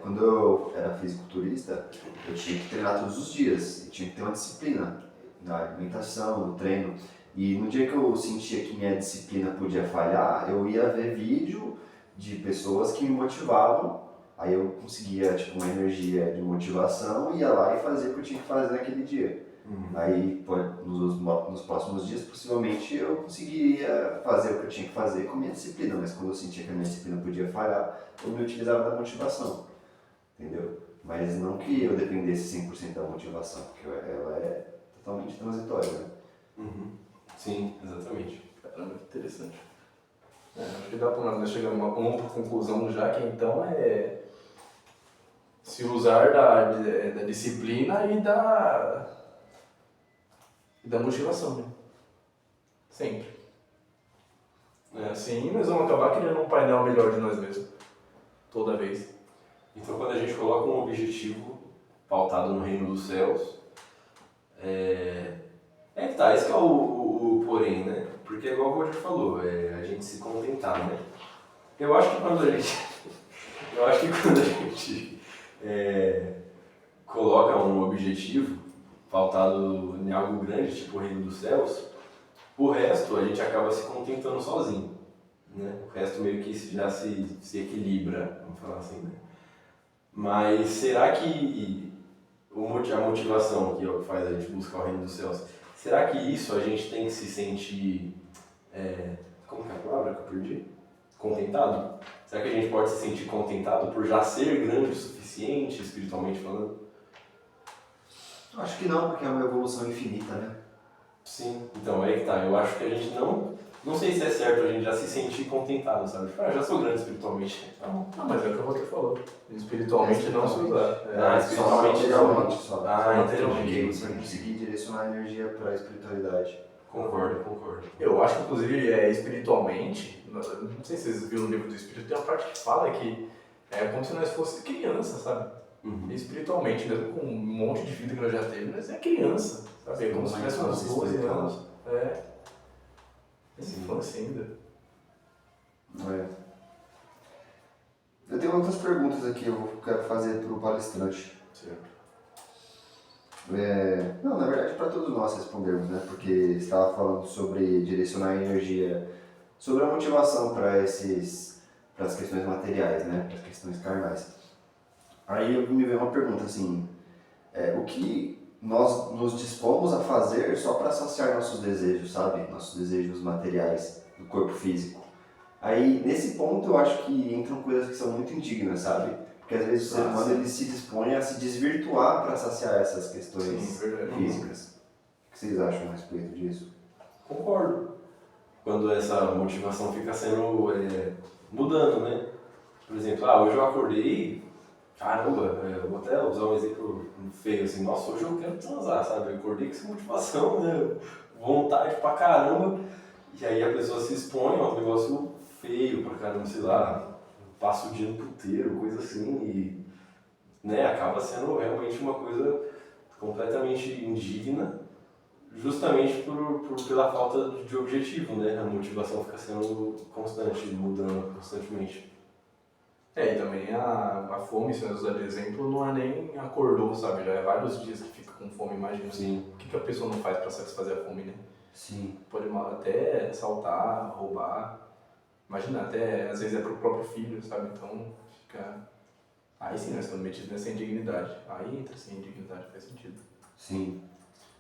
quando eu era fisiculturista, eu tinha que treinar todos os dias, e tinha que ter uma disciplina na alimentação, no treino. E no dia que eu sentia que minha disciplina podia falhar, eu ia ver vídeo de pessoas que me motivavam, aí eu conseguia tipo, uma energia de motivação, ia lá e fazia o que eu tinha que fazer naquele dia. Aí, nos próximos dias, possivelmente, eu conseguiria fazer o que eu tinha que fazer com a minha disciplina, mas quando eu sentia que a minha disciplina podia falhar, eu me utilizava da motivação, entendeu? Mas não que eu dependesse 100% da motivação, porque ela é totalmente transitória, né? Sim, exatamente. Cara, muito interessante. Acho que dá para nós chegar a uma conclusão já que então é se usar da disciplina e da motivação, né? Sempre. Assim nós vamos acabar criando um painel melhor de nós mesmos. Toda vez. Então quando a gente coloca um objetivo pautado no reino dos céus, que tá, esse que é o porém, né? Porque igual o Roger falou, a gente se contentar, né? Eu acho que quando a gente coloca um objetivo pautado em algo grande, tipo o reino dos céus, o resto a gente acaba se contentando sozinho, né? O resto meio que já se equilibra, vamos falar assim, né? Mas será que a motivação que é o que faz a gente buscar o reino dos céus, será que isso a gente tem que se sentir, como que é a palavra que eu perdi? Contentado? Será que a gente pode se sentir contentado por já ser grande o suficiente, espiritualmente falando? Acho que não, porque é uma evolução infinita, né? Sim, então aí que tá. Eu acho que a gente não sei se é certo a gente já se sentir contentado, sabe? Tipo, já sou grande espiritualmente. Não, mas é o que o Roger falou. Espiritualmente não se usar. Espiritualmente materialmente só. Entendi. Porque você conseguir direcionar a energia para a espiritualidade. Concordo. Eu acho que, inclusive, espiritualmente, não sei se vocês viram no livro do Espírito, tem uma parte que fala que é como se nós fosse criança, sabe? Espiritualmente, mesmo com um monte de vida que nós já teve, nós é criança, sabe? É como se tivesse uns 12 anos. Infância ainda. Eu tenho outras perguntas aqui, eu quero fazer para o palestrante. Certo. Não, na verdade para todos nós respondermos, né? Porque você estava falando sobre direcionar a energia, sobre a motivação para as questões materiais, né? Para as questões carnais. Aí me veio uma pergunta assim, o que nós nos dispomos a fazer só para saciar nossos desejos, sabe? Nossos desejos materiais do corpo físico. Aí nesse ponto eu acho que entram coisas que são muito indignas, sabe? Porque às vezes o ser humano ele se dispõe a se desvirtuar para saciar essas questões físicas. O que vocês acham a respeito disso? Concordo. Quando essa motivação fica sendo mudando, né? Por exemplo, hoje eu acordei, caramba, eu vou até usar um exemplo feio assim, nossa, hoje eu quero transar, sabe? Eu acordei com essa motivação, né? Vontade pra caramba, e aí a pessoa se expõe a um negócio feio pra caramba, sei lá, passa o dia no puteiro, coisa assim, e né, acaba sendo realmente uma coisa completamente indigna, justamente pela falta de objetivo, né? A motivação fica sendo constante, mudando constantemente. E também a fome, se nós usar de exemplo, não é nem acordou, sabe? Já é vários dias que fica com fome, imagina. Sim. O que a pessoa não faz para satisfazer a fome, né? Sim. Pode até assaltar, roubar. Imagina, até às vezes é pro próprio filho, sabe? Então fica. Aí sim nós estamos metidos nessa indignidade. Aí entra essa indignidade, faz sentido. Sim.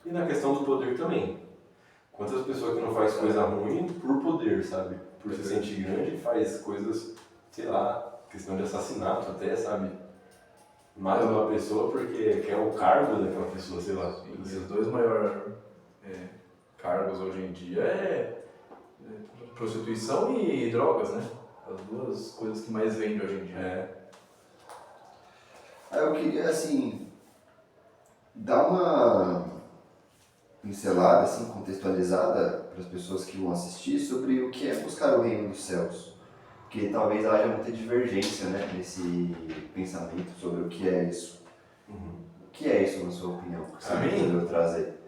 E na questão do poder também. Quantas pessoas que não faz coisa ruim por poder, sabe? Por se sentir grande, faz coisas, sei lá, questão de assassinato até, sabe? Mata uma pessoa porque quer o cargo daquela pessoa, sei lá. E os dois maiores cargos hoje em dia é prostituição e drogas, né? As duas coisas que mais vendem hoje em dia. Aí eu queria, assim, dar uma pincelada, assim, contextualizada para as pessoas que vão assistir sobre o que é buscar o reino dos céus. Porque talvez haja muita divergência, né, nesse pensamento sobre o que é isso. O que é isso, na sua opinião? Que você resolveu trazer?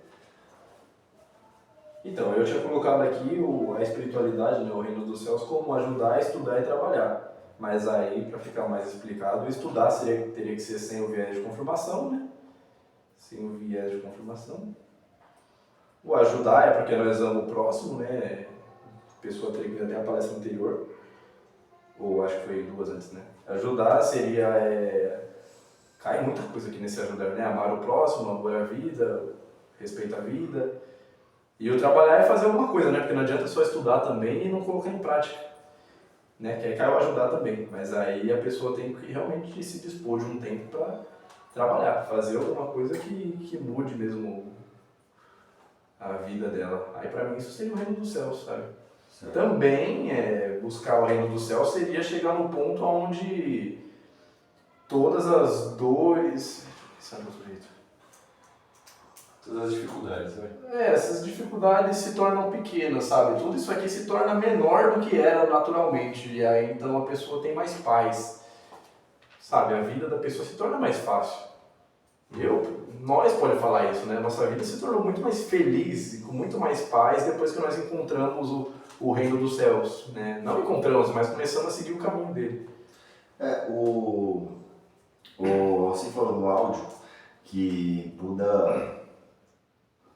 Então, eu tinha colocado aqui a espiritualidade, né, o reino dos céus, como ajudar a estudar e trabalhar. Mas aí, para ficar mais explicado, estudar teria que ser sem o viés de confirmação, né? Sem o viés de confirmação. O ajudar é porque nós amamos o próximo, né? A pessoa teria que ver até a palestra anterior. Ou acho que foi duas antes, né? Ajudar seria... Cai muita coisa aqui nesse ajudar, né? Amar o próximo, amor à vida, respeito à vida. E o trabalhar é fazer alguma coisa, né? Porque não adianta só estudar também e não colocar em prática. Né? Que aí cai o ajudar também. Mas aí a pessoa tem que realmente se dispor de um tempo para trabalhar, fazer alguma coisa que mude mesmo a vida dela. Aí para mim isso seria o reino dos céus, sabe? Certo. Também buscar o reino dos céus seria chegar no ponto onde todas as dores... Sabe o sujeito? Todas as dificuldades, né? Essas dificuldades se tornam pequenas, sabe? Tudo isso aqui se torna menor do que era naturalmente. E aí então a pessoa tem mais paz. Sabe? A vida da pessoa se torna mais fácil. Nós podemos falar isso, né? Nossa vida se tornou muito mais feliz e com muito mais paz depois que nós encontramos o reino dos céus, né? Não encontramos, mas começamos a seguir o caminho dele. Você falou no áudio que Buda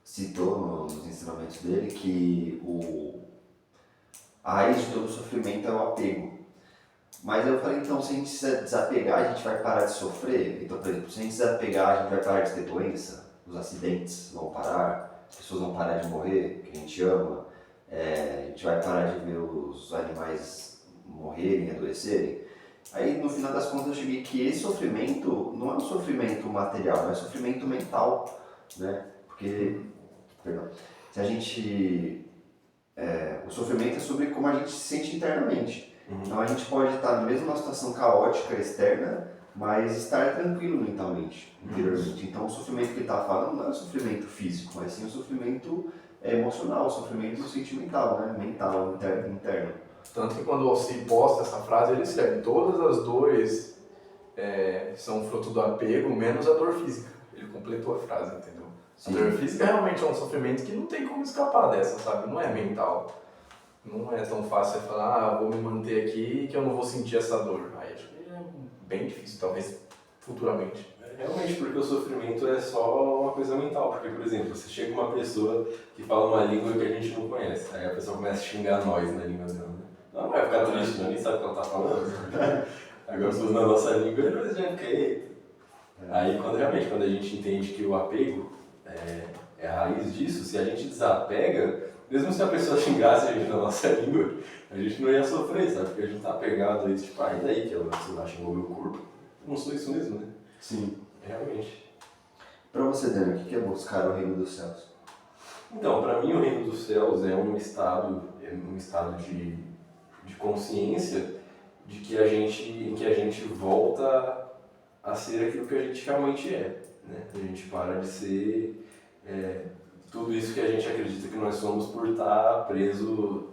citou nos ensinamentos dele que a raiz de todo sofrimento é o apego. Mas eu falei, então, se a gente se desapegar, a gente vai parar de sofrer? Então, por exemplo, se a gente desapegar, a gente vai parar de ter doença, os acidentes vão parar, as pessoas vão parar de morrer, que a gente ama, a gente vai parar de ver os animais morrerem, adoecerem. Aí, no final das contas, eu cheguei que esse sofrimento não é um sofrimento material, é um sofrimento mental, né? Porque, se a gente... o sofrimento é sobre como a gente se sente internamente. Então a gente pode estar mesmo numa situação caótica externa, mas estar tranquilo mentalmente, interiormente. Então o sofrimento que ele está falando não é um sofrimento físico, mas sim um sofrimento emocional, um sofrimento sentimental, né? Mental, interno. Tanto que quando se posta essa frase, ele escreve: todas as dores são fruto do apego, menos a dor física. Ele completou a frase, entendeu? Sim. A dor física realmente é um sofrimento que não tem como escapar dessa, sabe? Não é mental. Não é tão fácil você falar, vou me manter aqui que eu não vou sentir essa dor. Aí acho que é bem difícil, talvez futuramente. Realmente, porque o sofrimento é só uma coisa mental. Porque, por exemplo, você chega uma pessoa que fala uma língua que a gente não conhece, aí a pessoa começa a xingar nós na língua dela, né? Não vai ficar triste, não, nem sabe o que ela tá falando. Agora, se fosse na nossa língua, nós já fica. Aí, quando a gente entende que o apego é a raiz disso, se a gente desapega, mesmo se a pessoa xingasse a gente na nossa língua, a gente não ia sofrer, sabe? Porque a gente tá apegado a isso, tipo, e daí que ela xingou meu corpo? Eu não sou isso mesmo, né? Sim. Realmente. Para você, Daniel, o que é buscar o reino dos céus? Então, para mim o reino dos céus é um estado de consciência de que em que a gente volta a ser aquilo que a gente realmente é, né? A gente para de ser tudo isso que a gente acredita que nós somos por estar preso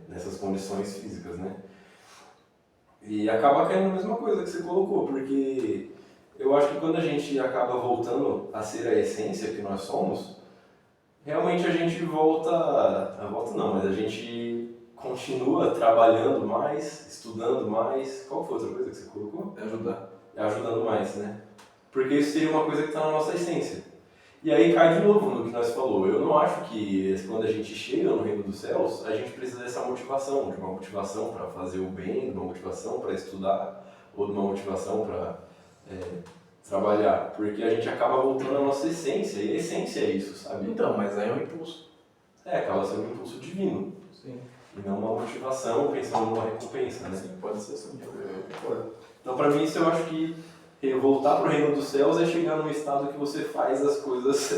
nessas condições físicas, né? E acaba caindo na mesma coisa que você colocou, porque Eu acho que quando a gente acaba voltando a ser a essência que nós somos, realmente a gente volta não, mas a gente continua trabalhando mais, estudando mais. Qual foi a outra coisa que você colocou? É ajudar. Ajudando mais, né? Porque isso seria uma coisa que está na nossa essência. E aí cai de novo no que nós falou. Eu não acho que quando a gente chega no reino dos céus, a gente precisa dessa motivação, de uma motivação para fazer o bem, de uma motivação para estudar, ou de uma motivação para trabalhar. Porque a gente acaba voltando à nossa essência, e a essência é isso, sabe? Então, mas aí é um impulso. Acaba sendo um impulso divino, Sim. e não uma motivação pensando numa recompensa, né? Sim, pode ser assim, eu concordo. Então, para mim, isso eu acho que voltar para o reino dos céus é chegar num estado que você faz as coisas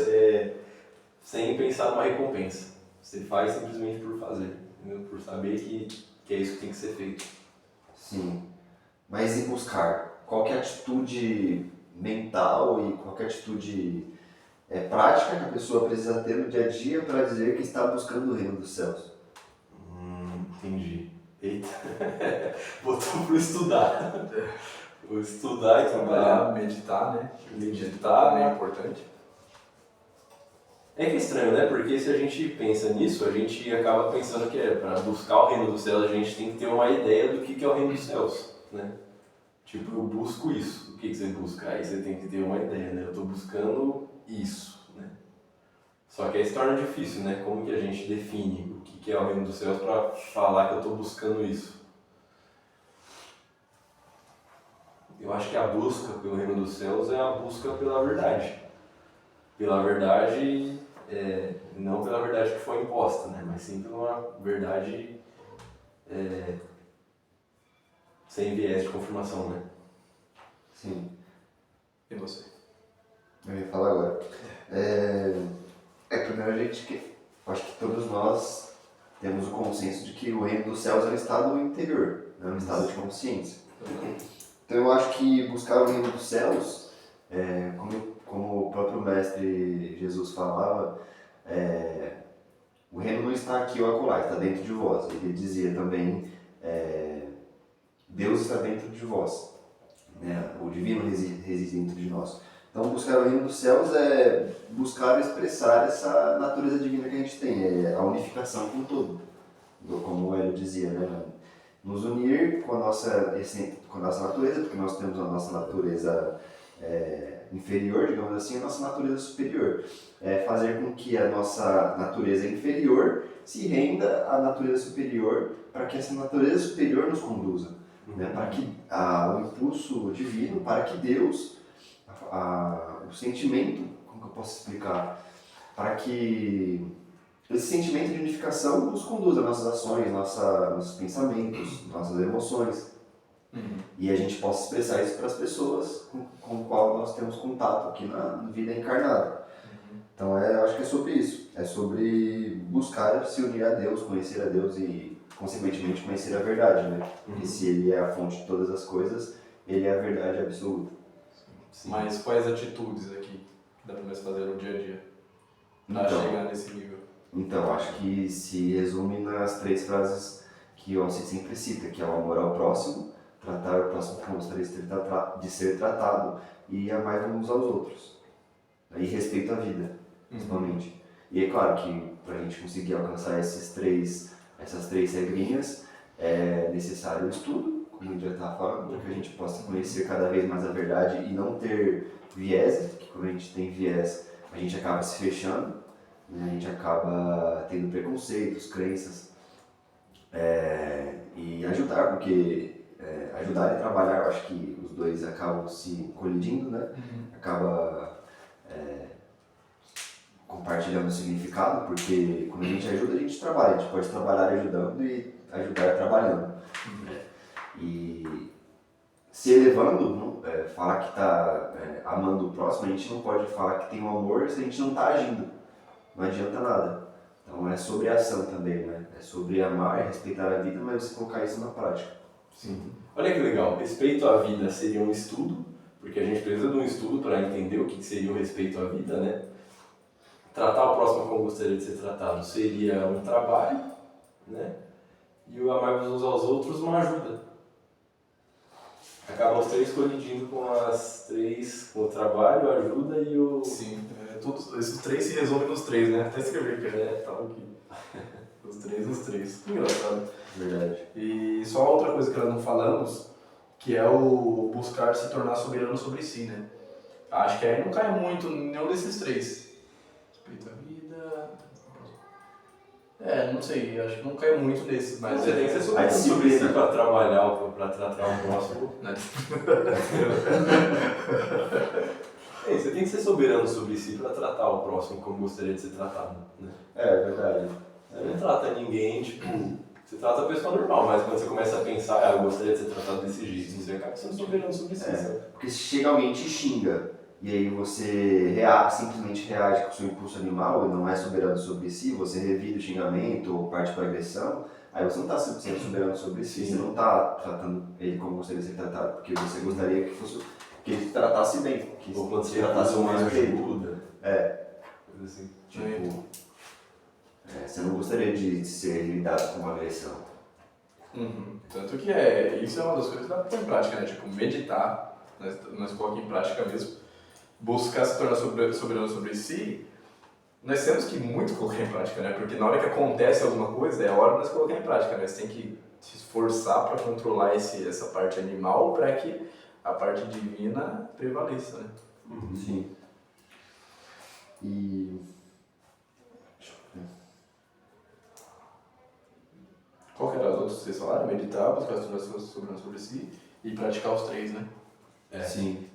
sem pensar numa recompensa. Você faz simplesmente por fazer, entendeu? Por saber que é isso que tem que ser feito. Sim. Mas e buscar? Qual que é a atitude mental e qual que é a atitude prática que a pessoa precisa ter no dia a dia para dizer que está buscando o reino dos céus? Entendi. Eita. Botou para estudar. Vou estudar e trabalhar. Meditar, né? Meditar, é importante. É que é estranho, né? Porque se a gente pensa nisso, a gente acaba pensando que para buscar o reino dos céus, a gente tem que ter uma ideia do que é o reino dos céus, né? Tipo, eu busco isso. O que você busca? Aí você tem que ter uma ideia, né? Eu estou buscando isso, né? Só que aí se torna difícil, né? Como que a gente define o que é o reino dos céus para falar que eu estou buscando isso? Eu acho que a busca pelo reino dos céus é a busca pela verdade. Pela verdade, não pela verdade que foi imposta, né? Mas sim pela verdade sem viés de confirmação, né? Sim. E você? Eu ia falar agora. Primeiro acho que todos nós temos o consenso de que o reino dos céus é um estado interior, é um estado de consciência. Então eu acho que buscar o reino dos céus, como o próprio mestre Jesus falava, o reino não está aqui ou acolá, está dentro de vós. Ele dizia também, Deus está dentro de vós, né? O divino reside dentro de nós. Então buscar o reino dos céus é buscar expressar essa natureza divina que a gente tem, a unificação com todo, como o Hélio dizia, né? Nos unir com a nossa natureza, porque nós temos a nossa natureza inferior, digamos assim, a nossa natureza superior. Fazer com que a nossa natureza inferior se renda à natureza superior, para que essa natureza superior nos conduza, né? Para que o impulso divino, para que Deus, o sentimento, como que eu posso explicar? Para que esse sentimento de unificação nos conduz às nossas ações, nossos pensamentos, nossas emoções. E a gente possa expressar isso para as pessoas com o qual nós temos contato aqui na vida encarnada. Então eu acho que é sobre isso. É sobre buscar se unir a Deus, conhecer a Deus e, consequentemente, conhecer a verdade, né? Porque se Ele é a fonte de todas as coisas, Ele é a verdade absoluta. Sim. Mas quais atitudes aqui que dá para nós fazer no dia a dia para chegar nesse nível? Então, acho que se resume nas 3 frases que o Alcide sempre cita, que é o amor ao próximo, tratar o próximo como gostaria de ser tratado e amar uns aos outros. E respeito à vida, principalmente. E é claro que para a gente conseguir alcançar essas três regrinhas, é necessário o estudo, como a gente já estava falando, para que a gente possa conhecer cada vez mais a verdade e não ter vieses, porque quando a gente tem viés, a gente acaba se fechando, né? A gente acaba tendo preconceitos, crenças, e ajudar, porque ajudar e trabalhar, eu acho que os dois acabam se colidindo, né? Acaba compartilhando o significado, porque quando a gente ajuda, a gente trabalha. A gente pode trabalhar ajudando e ajudar trabalhando. E se elevando, falar que está amando o próximo, a gente não pode falar que tem um amor se a gente não está agindo. Não adianta nada. Então é sobre a ação também, né? É sobre amar e respeitar a vida, mas você colocar isso na prática. Sim. Olha que legal, respeito à vida seria um estudo, porque a gente precisa de um estudo para entender o que seria o respeito à vida, né? Tratar o próximo como gostaria de ser tratado seria um trabalho, né? E o amar uns aos outros uma ajuda. Acabam os três colidindo com com o trabalho, a ajuda e o... Sim, todos, esses três se resumem nos três, né? Até escrevi aqui, né? Tava aqui. Os três. Engraçado. Verdade. E só outra coisa que nós não falamos, que é o buscar se tornar soberano sobre si, né? Acho que aí não cai muito nenhum desses três. Respeito à vida... não sei, acho que não cai muito desses, mas... Você tem que ser soberano sobre si para trabalhar, para tratar o próximo. Você tem que ser soberano sobre si para tratar o próximo como gostaria de ser tratado, né? É verdade. Você não trata ninguém, tipo, você trata a pessoa normal, mas quando você começa a pensar, eu gostaria de ser tratado desse jeito, você acaba sendo soberano sobre si, sabe? Porque se chega alguém e te xinga, e aí você simplesmente reage com o seu impulso animal e não é soberano sobre si, você revida o xingamento ou parte para agressão, aí você não está sendo soberano sobre si, você não está tratando ele como gostaria de ser tratado, porque você gostaria que ele te tratasse bem, que Ou quando você tratasse tratasse com uma respeito. ajuda. Coisa assim. Tipo, você não gostaria de ser lidado com uma agressão. Tanto que isso é uma das coisas que dá pra pôr em prática, né? Tipo, meditar, nós colocamos em prática mesmo, buscar se tornar soberano sobre si, nós temos que muito colocar em prática, né? Porque na hora que acontece alguma coisa, é a hora de nós colocar em prática, né? Você tem que se esforçar para controlar essa parte animal para que a parte divina prevaleça, né? Sim. E... Qual que era as outras que vocês falaram? Meditar, buscar se tornar soberano sobre si e praticar os três, né? Sim.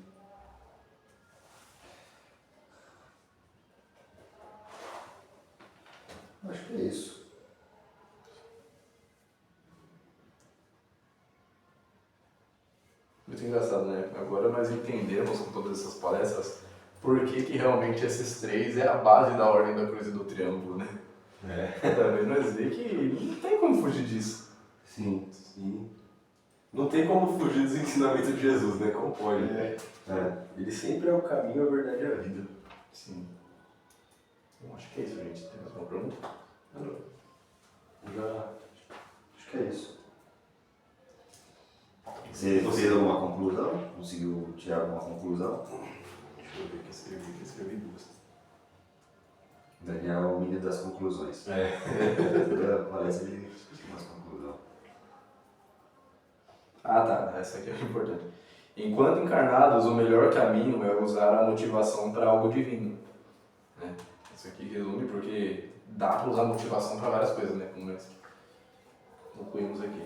Acho que é isso. Muito engraçado, né? Agora nós entendemos com todas essas palestras por que realmente esses três é a base da ordem da cruz e do triângulo, né? Talvez nós ver que não tem como fugir disso. Sim. Não tem como fugir dos ensinamentos de Jesus, né? Como pode? Ele sempre é o caminho, a verdade e a vida. Sim. Bom, acho que é isso, gente. Tem mais uma pergunta? Já. Acho que é isso. Você fez alguma conclusão? Conseguiu tirar alguma conclusão? Deixa eu ver que escrevi duas. Daniel é o menino das conclusões. Parece ele umas conclusões. Ah, tá. Essa aqui é importante. Enquanto encarnados, o melhor caminho é usar a motivação para algo divino. Né? Isso aqui resume porque dá para usar motivação para várias coisas, né? Como nós concluímos aqui.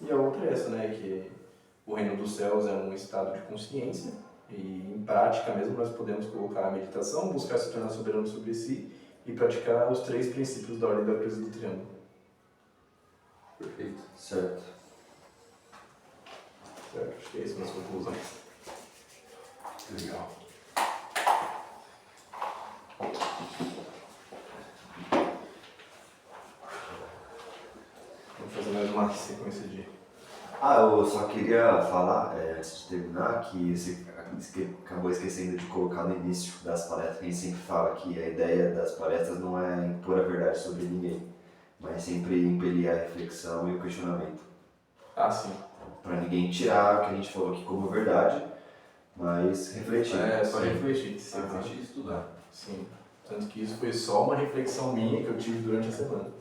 E a outra é essa, né? Que o reino dos céus é um estado de consciência e em prática mesmo nós podemos colocar a meditação, buscar se tornar soberano sobre si e praticar os três princípios da ordem da cruz e do triângulo. Perfeito. Certo. Acho que é isso nas conclusões. Legal. Vamos fazer mais uma sequência de... Eu só queria falar, antes de terminar, que você acabou esquecendo de colocar no início das palestras, que a gente sempre fala que a ideia das palestras não é impor a verdade sobre ninguém, mas sempre impelir a reflexão e o questionamento. Sim. Para ninguém tirar o que a gente falou aqui como verdade, mas refletir. Só refletir. Sim, refletir e estudar. Sim. Tanto que isso foi só uma reflexão minha que eu tive durante a semana.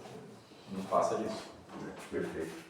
Não passa disso. Perfeito.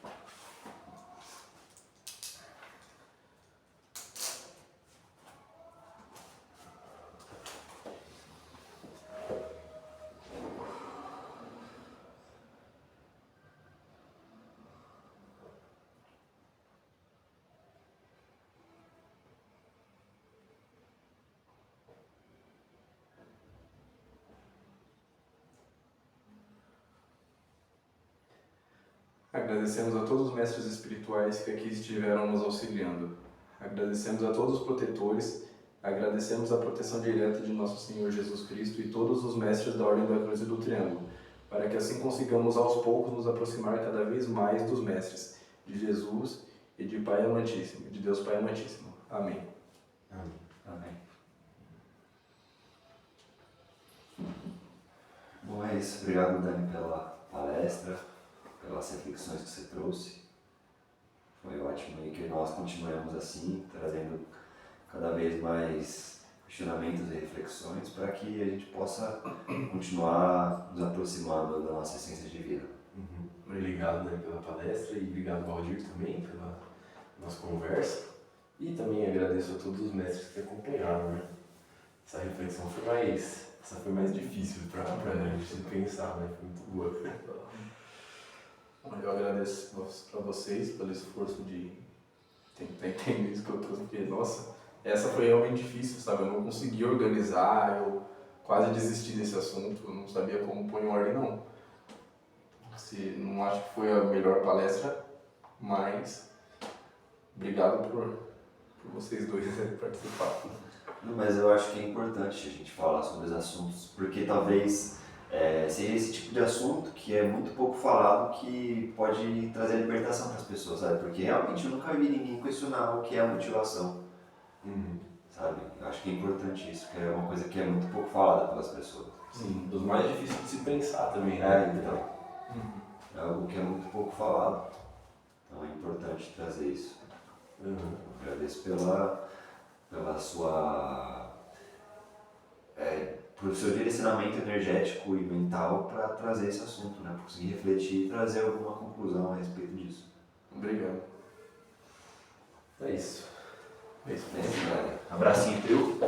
Agradecemos a todos os mestres espirituais que aqui estiveram nos auxiliando. Agradecemos a todos os protetores, agradecemos a proteção direta de nosso Senhor Jesus Cristo e todos os mestres da Ordem da Cruz e do Triângulo, para que assim consigamos aos poucos nos aproximar cada vez mais dos mestres, de Jesus e de Pai Amantíssimo, de Deus Pai Amantíssimo. Amém. Amém. Bom, é isso. Obrigado, Dani, pela palestra, pelas reflexões que você trouxe. Foi ótimo e que nós continuemos assim, trazendo cada vez mais questionamentos e reflexões para que a gente possa continuar nos aproximando da nossa essência de vida. Obrigado, né, pela palestra e obrigado, Valdir, também pela nossa conversa. E também agradeço a todos os mestres que acompanharam, né? Essa reflexão foi mais difícil para a gente pensar, né? Foi muito boa. Eu agradeço para vocês pelo esforço de tentar entender isso que eu trouxe, porque, nossa, essa foi realmente difícil, sabe? Eu não consegui organizar, eu quase desisti desse assunto, eu não sabia como pôr em ordem, não. Não acho que foi a melhor palestra, mas obrigado por vocês dois participar. Mas eu acho que é importante a gente falar sobre os assuntos, porque talvez seja esse tipo de assunto que é muito pouco falado que pode trazer libertação para as pessoas, sabe? Porque realmente eu nunca vi ninguém questionar o que é a motivação, sabe? Eu acho que é importante isso, que é uma coisa que é muito pouco falada pelas pessoas. Sim, dos mais difíceis de se pensar também, né? Então. É algo que é muito pouco falado, então é importante trazer isso. Eu agradeço pela sua por seu direcionamento energético e mental para trazer esse assunto, né? Para conseguir refletir e trazer alguma conclusão a respeito disso. Obrigado. É isso. É isso, galera. Abracinho, trio.